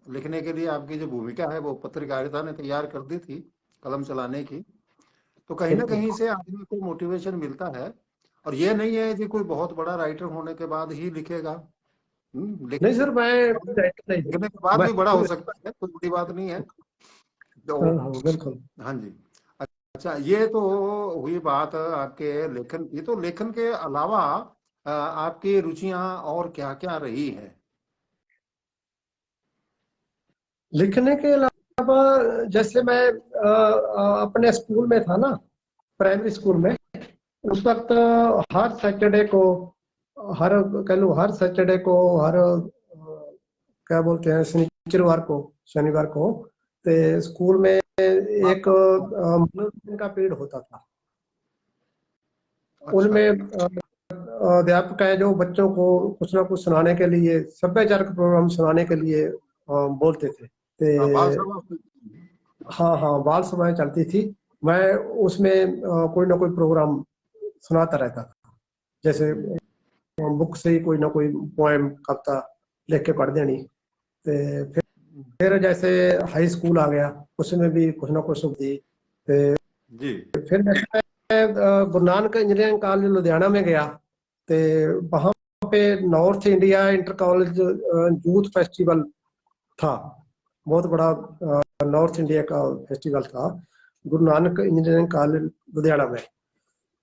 लिखने के लिए आपकी जो भूमिका है वो पत्रकारिता ने तैयार कर दी थी कलम चलाने की। तो कहीं ना कहीं से आदमी को मोटिवेशन मिलता है, और ये नहीं है कि कोई बहुत बड़ा राइटर होने के बाद ही लिखेगा। नहीं सर, मैं लिखने के बाद भी बड़ा हो सकता है, कोई बड़ी बात नहीं है। तो बिल्कुल। हाँ जी। अच्छा, ये तो हुई बात आपके लेखन की। तो लेखन के अलावा आपकी रुचियां और क्या क्या रही है? लिखने के अलावा जैसे मैं अपने स्कूल में था ना, प्राइमरी स्कूल में, उस वक्त हर सैटरडे को, हर कह लो हर सैटरडे को, हर क्या बोलते हैं शनिवार को तो स्कूल में एक मनोरंजन का पीरियड होता था। उनमें अध्यापक है जो बच्चों को कुछ ना कुछ सुनाने के लिए, सभ्याचार प्रोग्राम सुनाने के लिए बोलते थे। हाँ हाँ, बाल सभाएं चलती थी। मैं उसमें कोई ना कोई प्रोग्राम सुनाता रहता था। जैसे बुक से ही कोई ना कोई पोएम, कविता लिख के पढ़ देनी। तो फिर जैसे हाई स्कूल आ गया, उसमें भी कुछ ना कुछ दी। फिर जैसे गुरु नानक इंजीनियरिंग कॉलेज लुधियाना में गया, तो वहां पे north India inter college youth festival था, बहुत बड़ा नॉर्थ इंडिया का फेस्टिवल था गुरु नानक इंजीनियरिंग कॉलेज लुधियाना में।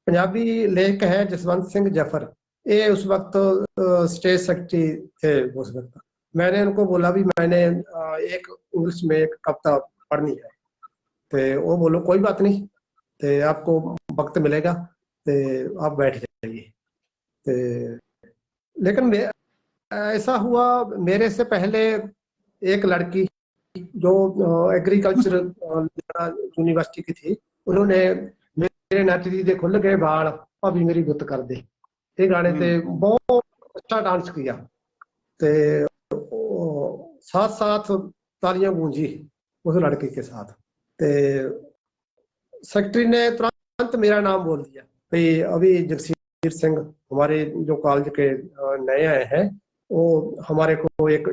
पंजाबी लेखक है जसवंत सिंह जफर, ये उस वक्त स्टेज सेक्रेटरी थे उस वक्त। मैंने उनको बोला भी मैंने एक इंग्लिश में एक कविता पढ़नी है, तो वो बोलो कोई बात नहीं, तो आपको वक्त मिलेगा तो आप बैठ जाइए। तो लेकिन ऐसा हुआ, मेरे से पहले एक लड़की जो एग्रीकल्चर यूनिवर्सिटी की थी, उन्होंने मेरे नाती दे खुल गए बाल भाभी मेरी गुत्त कर दे, ये गाने ते बहुत अच्छा डांस किया। ते साथ साथ तालियां गूंजी उस लड़के के साथ। ते सेक्रेटरी ने तुरंत मेरा नाम बोल दिया भाई अभी जगसीर सिंह हमारे जो कॉलेज के नए आए हैं, वो हमारे को एक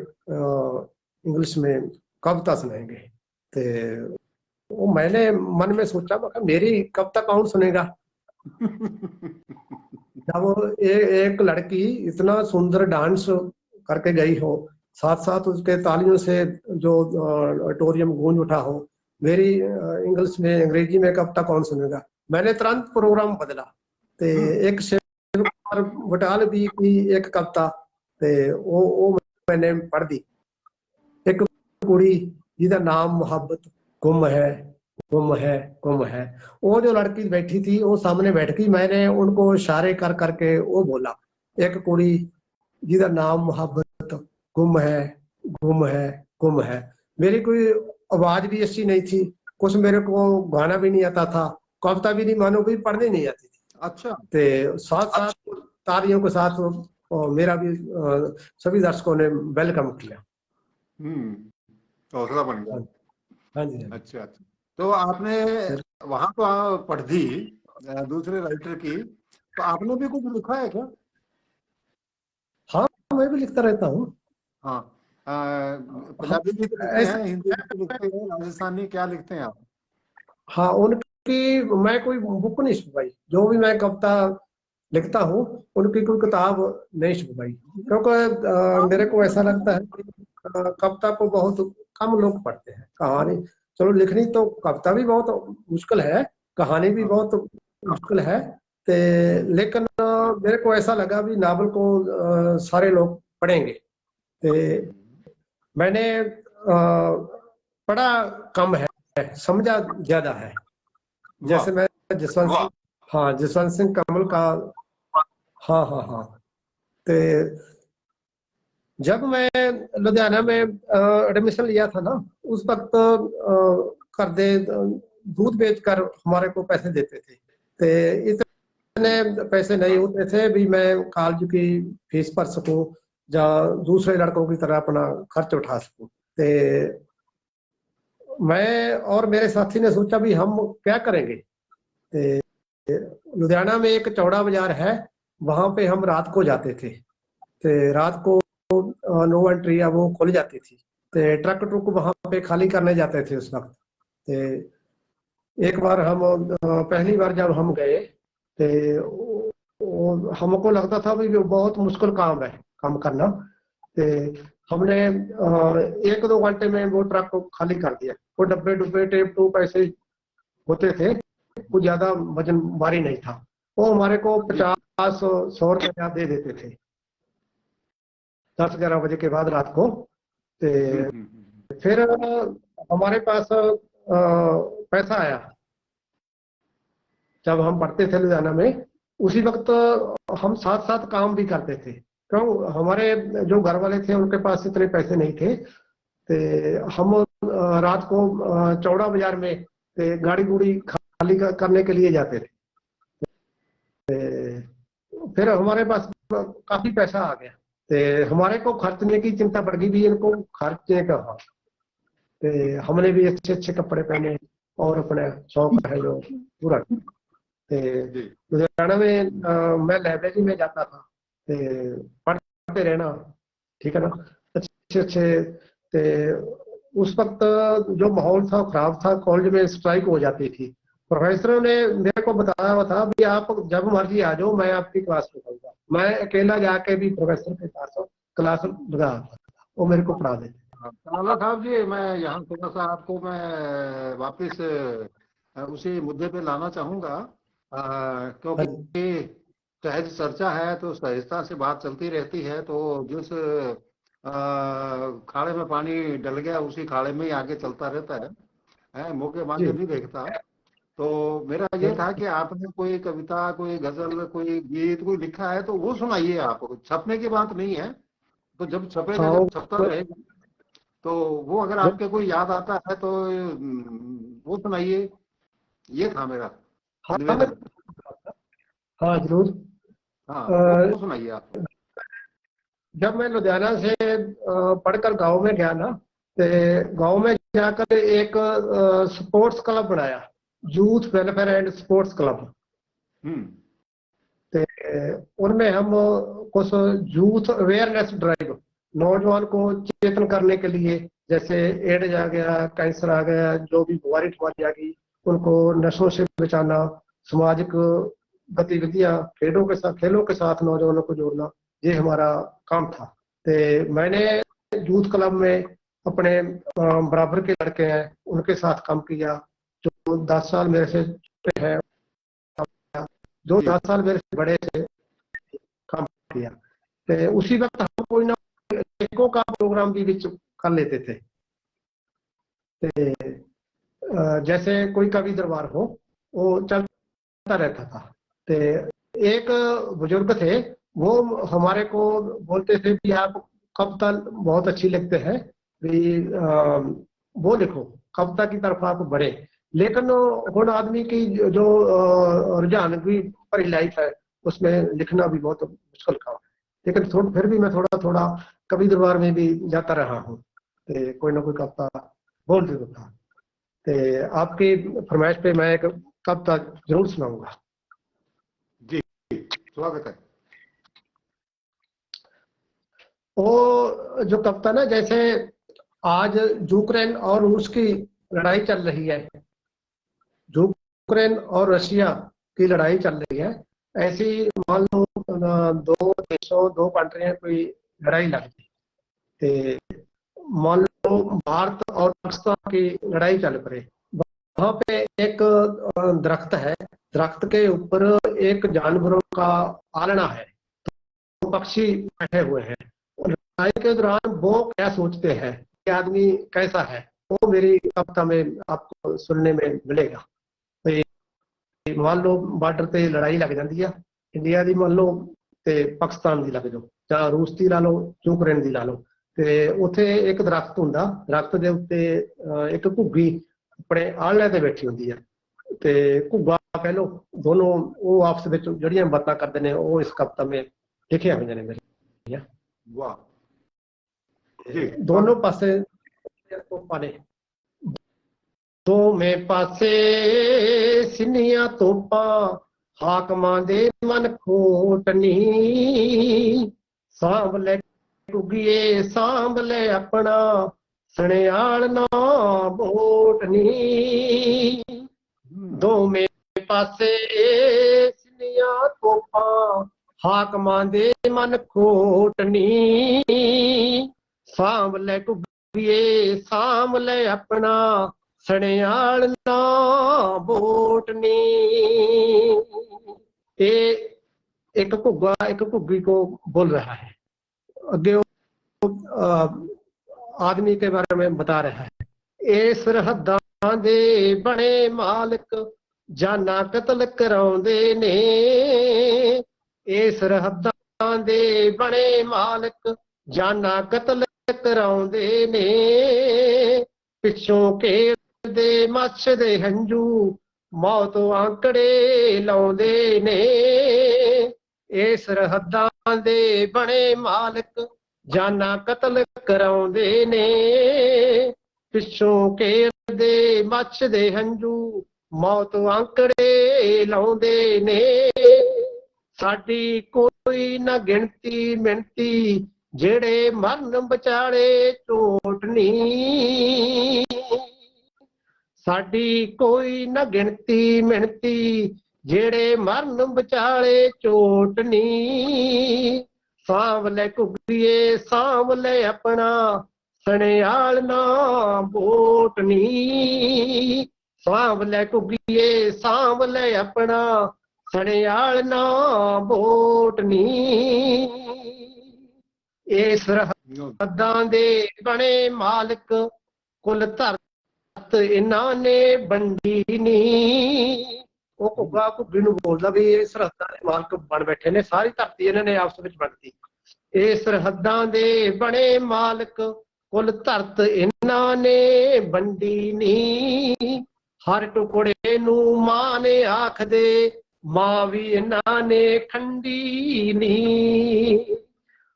इंग्लिश में कविता सुनाएंगे। तो वो मैंने मन में सोचा मेरी कविता कौन सुनेगा। जब एक लड़की इतना सुंदर डांस करके गई हो, साथ साथ उसके तालियों से जो ऑडिटोरियम गूंज उठा हो, मेरी इंग्लिश में अंग्रेजी में कविता कौन सुनेगा। मैंने तुरंत प्रोग्राम बदला, तो एक शेर बटाल भी की एक कविता, तो वो मैंने पढ़ दी। कुड़ी जिहदा नाम मुहब्बत गुम है गुम है गुम है। वो जो लड़की बैठी थी वो सामने बैठ गई, मैंने उनको इशारे कर करके वो बोला, एक कुड़ी जिहदा नाम मुहब्बत गुम है गुम है गुम है। मेरी कोई आवाज भी अच्छी नहीं थी, कुछ मेरे को गाना भी नहीं आता था, कविता भी नहीं मानो भी पढ़नी नहीं आती थी। अच्छा। तो साथ साथ तालियों के साथ मेरा भी सभी दर्शकों ने वेलकम किया। हौसला बन गया। हाँ जी हाँ जी। अच्छा अच्छा। तो आपने फिर वहां तो पढ़ दी दूसरे राइटर की, तो आपने भी कुछ लिखा है क्या? हाँ, मैं भी लिखता रहता हूँ। हाँ। हम पंजाबी गीत लिखते ऐसा हैं, हिंदी गीत लिखते हैं, राजस्थानी, क्या लिखते हैं आप? हाँ, उनकी मैं कोई बुक नहीं छुपाई, जो भी मैं कविता लिखता हूँ उनकी कोई किताब नहीं छुपाई, क्योंकि मेरे को ऐसा लगता है कि कविता को बहुत कम लोग पढ़ते हैं। कहानी चलो लिखनी तो कविता भी बहुत मुश्किल है, कहानी भी बहुत मुश्किल है, लेकिन मेरे को ऐसा लगा भी नावल को सारे लोग पढ़ेंगे। ते मैंने पढ़ा कम है, समझा ज्यादा है। वाह। जैसे मैं जसवंत सिंह, हाँ जसवंत सिंह कमल का, हाँ हाँ हाँ। तो जब मैं लुधियाना में एडमिशन लिया था ना, उस वक्त कर दे दूध बेचकर हमारे को पैसे देते थे, तो इतने पैसे नहीं होते थे भी मैं कॉलेज की फीस भर सकूं या दूसरे लड़कों की तरह अपना खर्च उठा सकूं। तो मैं और मेरे साथी ने सोचा भी हम क्या करेंगे। तो लुधियाना में एक चौड़ा बाजार है, वहां पे हम रात को जाते थे। तो रात को नो एंट्री या वो खुल जाती थी, तो ट्रक ट्रुक वहां पे खाली करने जाते थे उस वक्त। तो एक बार हम पहली बार जब हम गए, तो हमको लगता था भी बहुत मुश्किल काम है काम करना। तो हमने 1-2 घंटे में वो ट्रक को खाली कर दिया। वो डब्बे डुब्बे टेप टूप ऐसे होते थे, कुछ ज्यादा वजन भारी नहीं था। वो हमारे को 50-100 रुपया दे देते थे 10-11 बजे के बाद रात को। फिर हमारे पास पैसा आया जब हम पढ़ते थे लुधियाना में। उसी वक्त हम साथ साथ काम भी करते थे, क्यों हमारे जो घर वाले थे उनके पास इतने पैसे नहीं थे। तो हम रात को चौड़ा बाजार में गाड़ी गुड़ी खाली करने के लिए जाते थे। फिर हमारे पास काफी पैसा आ गया, तो हमारे को खर्चने की चिंता बढ़ गई भी, इनको खर्चने का। तो हमने भी अच्छे अच्छे कपड़े पहने और अपने शौक है जो पूरा। लुधियाना में मैं लाइब्रेरी में जाता था, पढ़ते रहना, ठीक है ना, अच्छे अच्छे। उस वक्त जो माहौल था खराब था, कॉलेज में स्ट्राइक हो जाती थी। प्रोफेसरों ने मेरे को बताया हुआ था भी आप जब मर्जी आ जाओ, मैं आपकी क्लास में पढ़ूंगा। मैं अकेला जाके भी प्रोफेसर के पास क्लास लगा, वो मेरे को पढ़ा देते। काला साहब जी, मैं यहाँ थोड़ा सा आपको मैं वापस उसी मुद्दे पे लाना चाहूंगा, हाँ क्योंकि जी सहज चर्चा है तो सहजता से बात चलती रहती है। तो जिस खाड़े में पानी डल गया उसी खाड़े में ही आगे चलता रहता है, मौके जी। मांगे नहीं देखता। तो मेरा ये था कि आपने कोई कविता, कोई गजल, कोई गीत कोई लिखा है तो वो सुनाइए। आप, छपने की बात नहीं है, तो जब छपेगा, हाँ जब छपता रहेगा, तो वो अगर आपके कोई याद आता है तो वो सुनाइए। ये था मेरा हाँ निवेदन। हाँ जरूर। हाँ, अ, वो सुनाइए आप। जब मैं लुधियाना से पढ़कर गांव में गया ना, तो गांव में जाकर एक स्पोर्ट्स क्लब बनाया, youth welfare and sports club. हम्म। उनमें हम कुछ यूथ अवेयरनेस ड्राइव, नौजवान को चेतन करने के लिए, जैसे एड्स आ गया, कैंसर आ गया, जो भी बीमारी ठुमारी आ गई, उनको नशों से बचाना, सामाजिक गतिविधियां, खेलों के साथ नौजवानों को जोड़ना, ये हमारा काम था। तो मैंने यूथ क्लब में अपने बराबर के लड़के हैं उनके साथ काम किया, जो 10 साल मेरे से छोटे हैं, जो जी। 10 साल मेरे से बड़े थे, काम किया। तो उसी वक्त हम कोई ना एको का प्रोग्राम भी बीच कर लेते थे। जैसे कोई कवि दरबार हो, वो चलता रहता था। तो एक बुजुर्ग थे, वो हमारे को बोलते थे कि आप कविता बहुत अच्छी लिखते हैं, भी वो लिखो, कविता की तरफ आप बढ़े। लेकिन हुण आदमी की जो रुझान की भरी लाइफ है, उसमें लिखना भी बहुत मुश्किल काम है। लेकिन फिर भी मैं थोड़ा थोड़ा कवि दरबार में भी जाता रहा हूँ, कोई ना कोई कविता बोल देता था। तो आपकी फरमाइश पे मैं एक कविता जरूर सुनाऊंगा। जी, स्वागत है। वो जो कविता ना, जैसे आज यूक्रेन और रूस की लड़ाई चल रही है, यूक्रेन और रशिया की लड़ाई चल रही है, ऐसी मान लो दो देशों, दो कंट्रियां कोई लड़ाई लग गई, तो मान लो भारत और पाकिस्तान की लड़ाई चल पड़े। वहां पे एक दरख्त है, दरख्त के ऊपर एक जानवरों का आलना है, तो पक्षी बैठे हुए हैं। लड़ाई के दौरान वो क्या सोचते हैं, कि आदमी कैसा है, वो मेरी कविता में आपको सुनने में मिलेगा। तो मान लो बार्डर ते लड़ाई लग जाती है, इंडिया की मान लो ते पाकिस्तान की लग जाओ, ਜਾਂ रूस की ला लो, यूक्रेन की ला लो। ਤੇ ਉੱਥੇ ਇੱਕ ਦਰਖਤ ਹੁੰਦਾ, ਦਰਖਤ ਦੇ ਉੱਤੇ ਇੱਕ ਘੁੱਗੀ ਆਪਣੇ ਆਲ੍ਹਣੇ ਤੇ ਬੈਠੀ ਹੁੰਦੀ ਹੈ, ਤੇ ਘੁੱਗਾ ਕਹਿ ਲੋ, ਦੋਨੋਂ ਉਹ ਆਪਸ ਵਿੱਚ ਜਿਹੜੀਆਂ ਬਾਤਾਂ ਕਰਦੇ ਨੇ, ਉਹ ਇਸ ਕਵਿਤਾ ਵਿੱਚ ਲਿਖੀਆਂ ਹੋਈਆਂ ਨੇ ਮੇਰੀਆਂ। वाह जी, ਦੋਨੋਂ ਪਾਸੇ ਤੋਪਾਂ ਨੇ, ਦੋਵੇਂ ਪਾਸੇ ਸਿੰਨੀਆਂ ਤੋਪਾਂ, ਹਾਕਮਾਂ ਦੇ ਮਨ ਖੋਟਨੀ, ਸਾਂਭ ਲੈ ਘੁੱਗੀਏ ਸਾਂਭ ਲੈ ਆਪਣਾ, ਸਣਿਆਲ ਨਾ ਬੋਟਨੀ। ਦੋਵੇਂ ਪਾਸੇ ਸਿੰਨੀਆਂ ਤੋਪਾਂ, ਹਾਕਮਾਂ ਦੇ ਮਨ ਖੋਟਨੀ, ਸਾਂਭ ਲੈ ਘੁੱਗੀਏ ਸਾਂਭ ਲੈ ਆਪਣਾ, ਸਣਿਆਲ ਨਾ ਬੋਟਨੀ। ਇਹ ਇੱਕ ਘੁੱਗਾ ਇੱਕ ਘੁੱਗੀ को बोल रहा है। आगे आदमी के बारे में बता रहा है। ਇਹ ਸਰਹੱਦਾਂ ਦੇ ਬਣੇ ਮਾਲਕ, ਜਾਨਾਂ ਕਤਲ ਕਰਾਉਂਦੇ ਨੇ। ਇਹ ਸਰਹੱਦਾਂ ਦੇ ਬਣੇ ਮਾਲਕ, ਜਾਨਾਂ ਕਤਲ ਕਰਾਉਂਦੇ ਨੇ। ਪਿੱਛੋਂ ਘੇਰਦੇ ਮੱਛਦੇ ਹੰਝੂ, ਮੌਤ ਆਂਕੜੇ ਲਾਉਂਦੇ ਨੇ। ਇਹ ਸਰਹੱਦਾਂ ਦੇ ਬਣੇ ਮਾਲਕ, ਜਾਨਾਂ ਕਤਲ ਕਰਾਉਂਦੇ ਨੇ। ਪਿੱਛੋਂ ਘੇਰਦੇ ਮੱਛਦੇ ਹੰਝੂ, ਮੌਤ ਆਂਕੜੇ ਲਾਉਂਦੇ ਨੇ। ਸਾਡੀ ਕੋਈ ਨਾ ਗਿਣਤੀ ਮਿਣਤੀ, ਜਿਹੜੇ ਮਰਨ ਵਿਚਾਲੇ ਝੋਟ ਨੀ। ਸਾਡੀ ਕੋਈ ਨਾ ਗਿਣਤੀ ਮਿਣਤੀ, ਜਿਹੜੇ ਮਰਨ ਵਿਚਾਲੇ ਝੋਟ ਨੀ। ਸਾਂਭ ਲੈ ਘੁੱਗੀਏ ਸਾਂਭ ਲੈ ਆਪਣਾ, ਸਣਿਆਲ ਨਾ ਬੋਟ ਨੀ। ਸਾਂਭ ਲੈ ਘੁੱਗੀਏ ਸਾਂਭ ਲੈ ਆਪਣਾ, ਸਣਿਆਲ ਨਾ ਬੋਟ ਨੀ। ਇਹ ਸਰਹੱਦਾਂ ਦੇ ਬਣੇ ਮਾਲਕ, ਕੁੱਲ ਧਰਤ ਇਹਨਾਂ ਨੇ ਵੰਡੀ ਨੀ। ਉਹ ਘੁੱਗਾ ਘੁੱਗੀ ਨੂੰ ਬੋਲਦਾ ਵੀ ਇਹ ਸਰਹੱਦਾਂ ਦੇ ਮਾਲਕ ਬਣ ਬੈਠੇ ਨੇ, ਸਾਰੀ ਧਰਤੀ ਇਹਨਾਂ ਨੇ ਆਪਸ ਵਿੱਚ ਵੰਡਤੀ। ਇਹ ਸਰਹੱਦਾਂ ਦੇ ਬਣੇ ਮਾਲਕ, ਕੁੱਲ ਧਰਤ ਇਹਨਾਂ ਨੇ ਵੰਡੀ ਨੀ। ਹਰ ਟੁਕੜੇ ਨੂੰ ਮਾਂ ਨੇ ਆਖਦੇ, ਮਾਂ ਵੀ ਇਹਨਾਂ ਨੇ ਖੰਡੀ ਨੀ।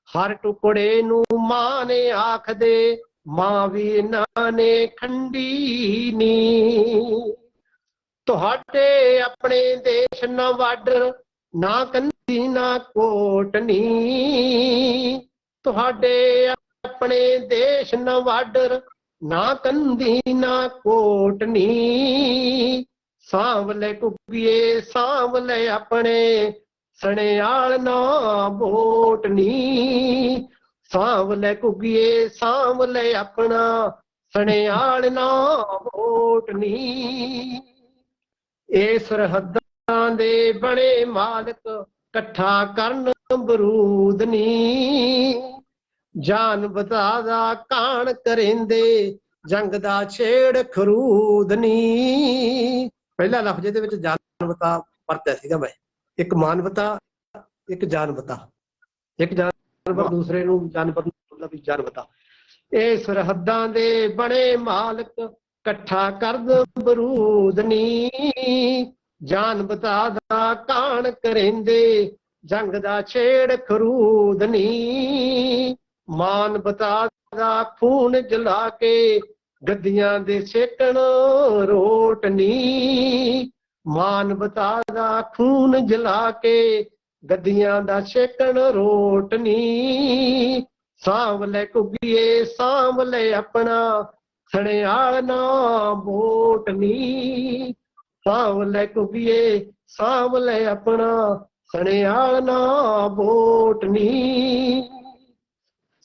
ਹਰ ਟੁਕੜੇ ਨੂੰ ਮਾਂ ਨੇ ਆਖਦੇ, ਮਾਂ ਵੀ ਇਹਨਾਂ ਨੇ ਖੰਡੀ ਨੀ। ਤੁਹਾਡੇ ਆਪਣੇ ਦੇਸ਼ ਨਾ ਬਾਰਡਰ, ਨਾ ਕੰਧੀ ਨਾ ਕੋਟ ਨੀ। ਤੁਹਾਡੇ ਆਪਣੇ ਦੇਸ਼ ਨਾ ਬਾਰਡਰ, ਨਾ ਕੰਧੀ ਨਾ ਕੋਟ ਨੀ। ਸਾਂਭ ਲੈ ਘੁੱਗੀਏ ਸਾਂਭ ਲੈ ਆਪਣੇ, ਸਣਿਆਲ ਨਾ ਬੋਟ ਨੀ। ਸਾਂਭ ਲੈ ਘੁੱਗੀਏ ਸਾਂਭ ਲੈ ਆਪਣਾ, ਸਣਿਆਲ ਨਾ ਬੋਟ ਨੀ। ਇਹ ਸਰਹੱਦਾਂ ਦੇ ਬਣੇ ਮਾਲਕ, ਇਕੱਠਾ ਕਰਨ ਬਰੂਦ ਨੀ। ਜਾਨ ਬਤਾ ਦਾ ਕਾਣ ਕਰੇਂਦੇ, ਜੰਗ ਦਾ ਛੇੜ ਖਰੂਦ ਨੀ। ਪਹਿਲਾ ਲਫ਼ਜ਼ ਇਹਦੇ ਵਿੱਚ ਜਾਨਵਤਾ ਵਰਤਿਆ ਸੀਗਾ ਮੈਂ। ਇੱਕ ਮਾਨਵਤਾ, ਇੱਕ ਜਾਨਵਤਾ। ਇੱਕ ਜਾਨਵਰ वाह ਦੂਸਰੇ ਨੂੰ ਜਾਨਵਰ ਨੂੰ ਮਤਲਬ ਜਾਨਵਤਾ। ਇਹ ਸਰਹੱਦਾਂ ਦੇ ਬਣੇ ਮਾਲਕ ਇਕੱਠਾ ਕਰਦ ਬਰੂਦ ਨੀ। ਜਾਨਵਤਾ ਦਾ ਕਾਣ ਕਰੇਂਦੇ ਜੰਗ ਦਾ ਛੇੜ ਖਰੂਦ ਨੀ। ਮਾਨਵਤਾ ਦਾ ਖੂਨ ਜਲਾ ਕੇ ਗੱਦੀਆਂ ਦੇ ਸੇਕਣ ਰੋਟ ਨੀ। ਮਾਨਵਤਾ ਦਾ ਖੂਨ ਜਲਾ ਕੇ ਗੱਦੀਆਂ ਦਾ ਸੇਕਣ ਰੋਟ ਨੀ। ਸਾਂਭ ਲੈ ਘੁੱਗੀਏ ਸਾਂਭ ਲੈ ਆਪਣਾ ਸਣਿਆਲ ਨਾ ਬੋਟ ਨੀ। ਸਾਂਭ ਲੈ ਘੁੱਗੀਏ ਸਾਂਭ ਲੈ ਆਪਣਾ ਸਣਿਆਲ ਨਾ ਬੋਟ ਨੀ।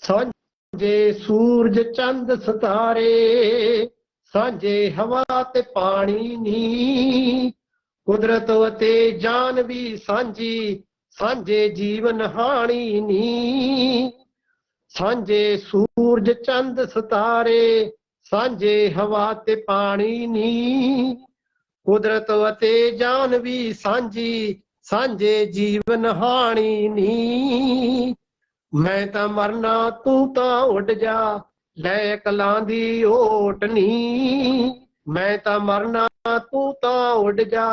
ਸਾਂਝੇ ਸੂਰਜ ਚੰਦ ਸਿਤਾਰੇ ਸਾਂਝੇ ਹਵਾ ਤੇ ਪਾਣੀ ਨੀ। ਕੁਦਰਤ ਅਤੇ ਜਾਨ ਵੀ ਸਾਂਝੀ ਸਾਂਝੇ ਜੀਵਨ ਹਾਣੀ ਨੀ। ਸਾਂਝੇ ਸੂਰਜ ਚੰਦ ਸਿਤਾਰੇ ਸਾਂਝੇ ਹਵਾ ਤੇ ਪਾਣੀ ਨੀ। ਕੁਦਰਤ ਅਤੇ ਜਾਨ ਵੀ ਸਾਂਝੀ ਸਾਂਝੇ ਜੀਵਨ ਹਾਣੀ ਨੀ। ਮੈਂ ਤਾਂ ਮਰਨਾ ਤੂੰ ਤਾਂ ਉੱਡ ਜਾ ਲੈ ਕਲਾਂ ਦੀ ਓਟ ਨੀ। ਮੈਂ ਤਾਂ ਮਰਨਾ ਤੂੰ ਤਾਂ ਉੱਡ ਜਾ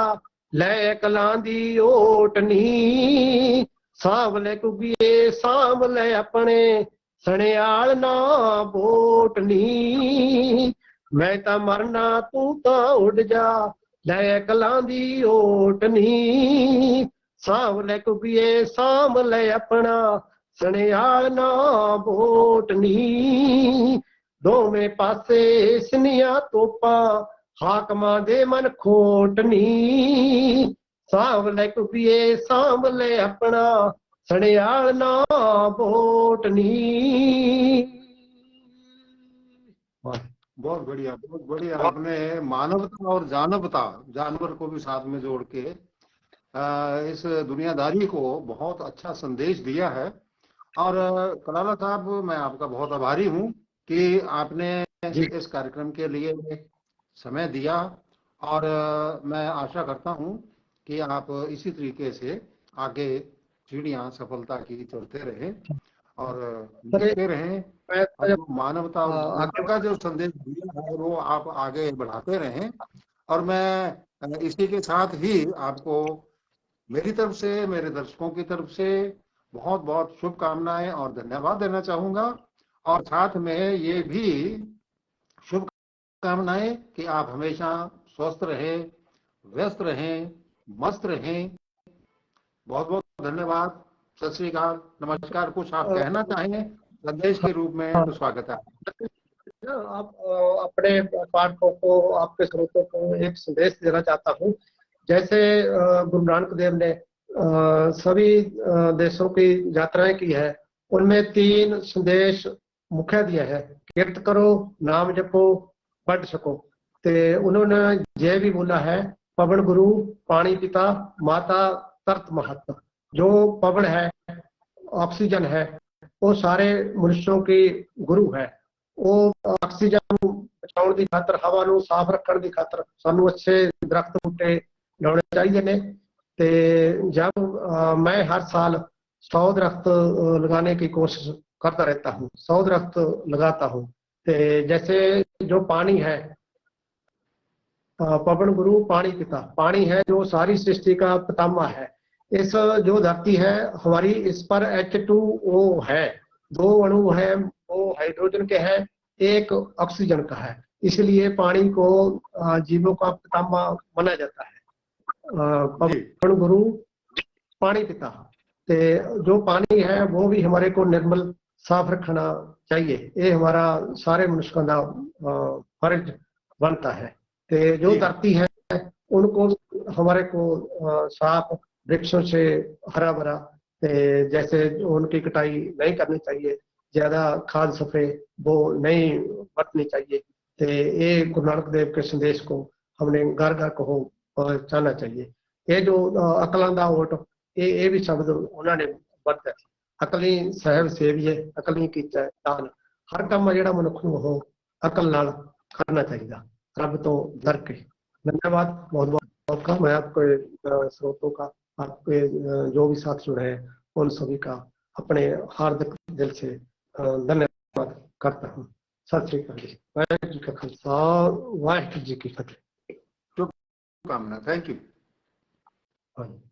ਲੈ ਕਲਾਂ ਦੀ ਓਟ ਨੀ। ਸਾਂਭ ਲੈ ਘੁੱਗੀਏ ਸਾਂਭ ਲੈ ਆਪਣੇ ਸਣਿਆਲ ਨਾ ਬੋਟ ਨੀ। ਮੈਂ ਤਾਂ ਮਰਨਾ ਤੂੰ ਤਾਂ ਉੱਡ ਜਾ ਲੈ ਕਲਾਂ ਦੀ ਓਟ ਨੀ। ਸਾਂਭ ਲੈ ਘੁੱਗੀਏ ਸਾਂਭ ਲੈ ਆਪਣਾ ਸਣਿਆਲ ਨਾ ਬੋਟ ਨੀ। ਦੋਵੇਂ ਪਾਸੇ ਸਨੀਆਂ ਤੋਪਾਂ ਹਾਕਮਾਂ ਦੇ ਮਨ ਖੋਟ ਨੀ। ਸਾਂਭ ਲੈ ਘੁੱਗੀਏ ਸਾਂਭ ਲੈ ਆਪਣਾ ਸਣਿਆਲ ਨਾ ਬੋਟ ਨੀ। बहुत बढ़िया, बहुत बढ़िया। आपने मानवता और जानवता, जानवर को भी साथ में जोड़ के इस दुनियादारी को बहुत अच्छा संदेश दिया है। और कलाला साहब, मैं आपका बहुत आभारी हूँ कि आपने जी इस कार्यक्रम के लिए समय दिया। और मैं आशा करता हूँ कि आप इसी तरीके से आगे सीढ़ियाँ सफलता की चढ़ते रहें और सर लिखते रहें। मैं और जो मानवता और आगे मानवता का जो संदेश दिया है वो आप आगे बढ़ाते रहें। और मैं इसी के साथ ही आपको मेरी तरफ से, मेरे दर्शकों की तरफ से बहुत बहुत शुभकामनाएं और धन्यवाद देना चाहूंगा। और साथ में ये भी शुभकामनाएं कि आप हमेशा स्वस्थ रहें, व्यस्त रहें, मस्त रहें। बहुत बहुत धन्यवाद। सत श्री अकाल, नमस्कार। कुछ आप कहना चाहें संदेश के रूप में तो स्वागत है। आप अपने पाठकों को, आपके श्रोतों को एक संदेश देना चाहता हूँ। जैसे गुरु नानक देव ने सभी देशों की यात्राएं की है, उनमें 3 संदेश मुख्य दिए हैं। कीर्त करो, नाम जपो, पढ़ सको। ते उन्होंने ये भी बोला है, पवन गुरु, पानी पिता, माता तरत महत। जो पवन है, ऑक्सीजन है, वो सारे मनुष्यों की गुरु है। ਉਹ ਆਕਸੀਜਨ ਨੂੰ ਬਚਾਉਣ ਦੀ ਖਾਤਰ, ਹਵਾ ਨੂੰ ਸਾਫ਼ ਰੱਖਣ ਦੀ ਖਾਤਰ ਸਾਨੂੰ ਅੱਛੇ ਦਰਖਤ ਬੂਟੇ ਲਾਉਣੇ ਚਾਹੀਦੇ ਨੇ। ਤੇ जब मैं हर साल 100 दरख्त लगाने की कोशिश करता रहता हूँ, 100 दरख्त लगाता हूँ। ते जैसे जो पानी है, पवन गुरु पानी पिता, पानी है जो सारी सृष्टि का पितामह है। इस जो धरती है हमारी, इस पर H2O है, 2 अणु है, वो हाइड्रोजन के हैं, एक ऑक्सीजन का है। इसलिए पानी को जीवों का पितामह माना जाता है। पवन गुरु पानी पिता। ते जो पानी है वो भी हमारे को निर्मल साफ रखना चाहिए। ये हमारा सारे मनुष्यों का फर्ज बनता है। ते जो धरती है उनको हमारे को साफ वृक्षों से हरा भरा, जैसे उनकी कटाई नहीं करनी चाहिए, ज्यादा खाद सफे वो नहीं बरतनी चाहिए। ते ये गुरु नानक देव के संदेश को हमने घर घर को पहुंचाना चाहिए। ये जो अकलां दा ओट, ये भी शब्द उन्होंने वरत्या। अकली साहब सेविए, अकली कीता दान। हर काम जिहड़ा मनुख नूं अकल नाल करना चाहिए रब तो डर के। धन्यवाद बहुत बहुत का। मैं आपके स्रोतों का, आपके जो भी साथ जुड़े हैं उन सभी का अपने हार्दिक दिल से धन्यवाद करता हूँ। सत श्री अकाल जी। वाहिगुरू जी का खालसा, वाहिगुरू जी की फतेह। शुभकामना। Thank you. हाँ।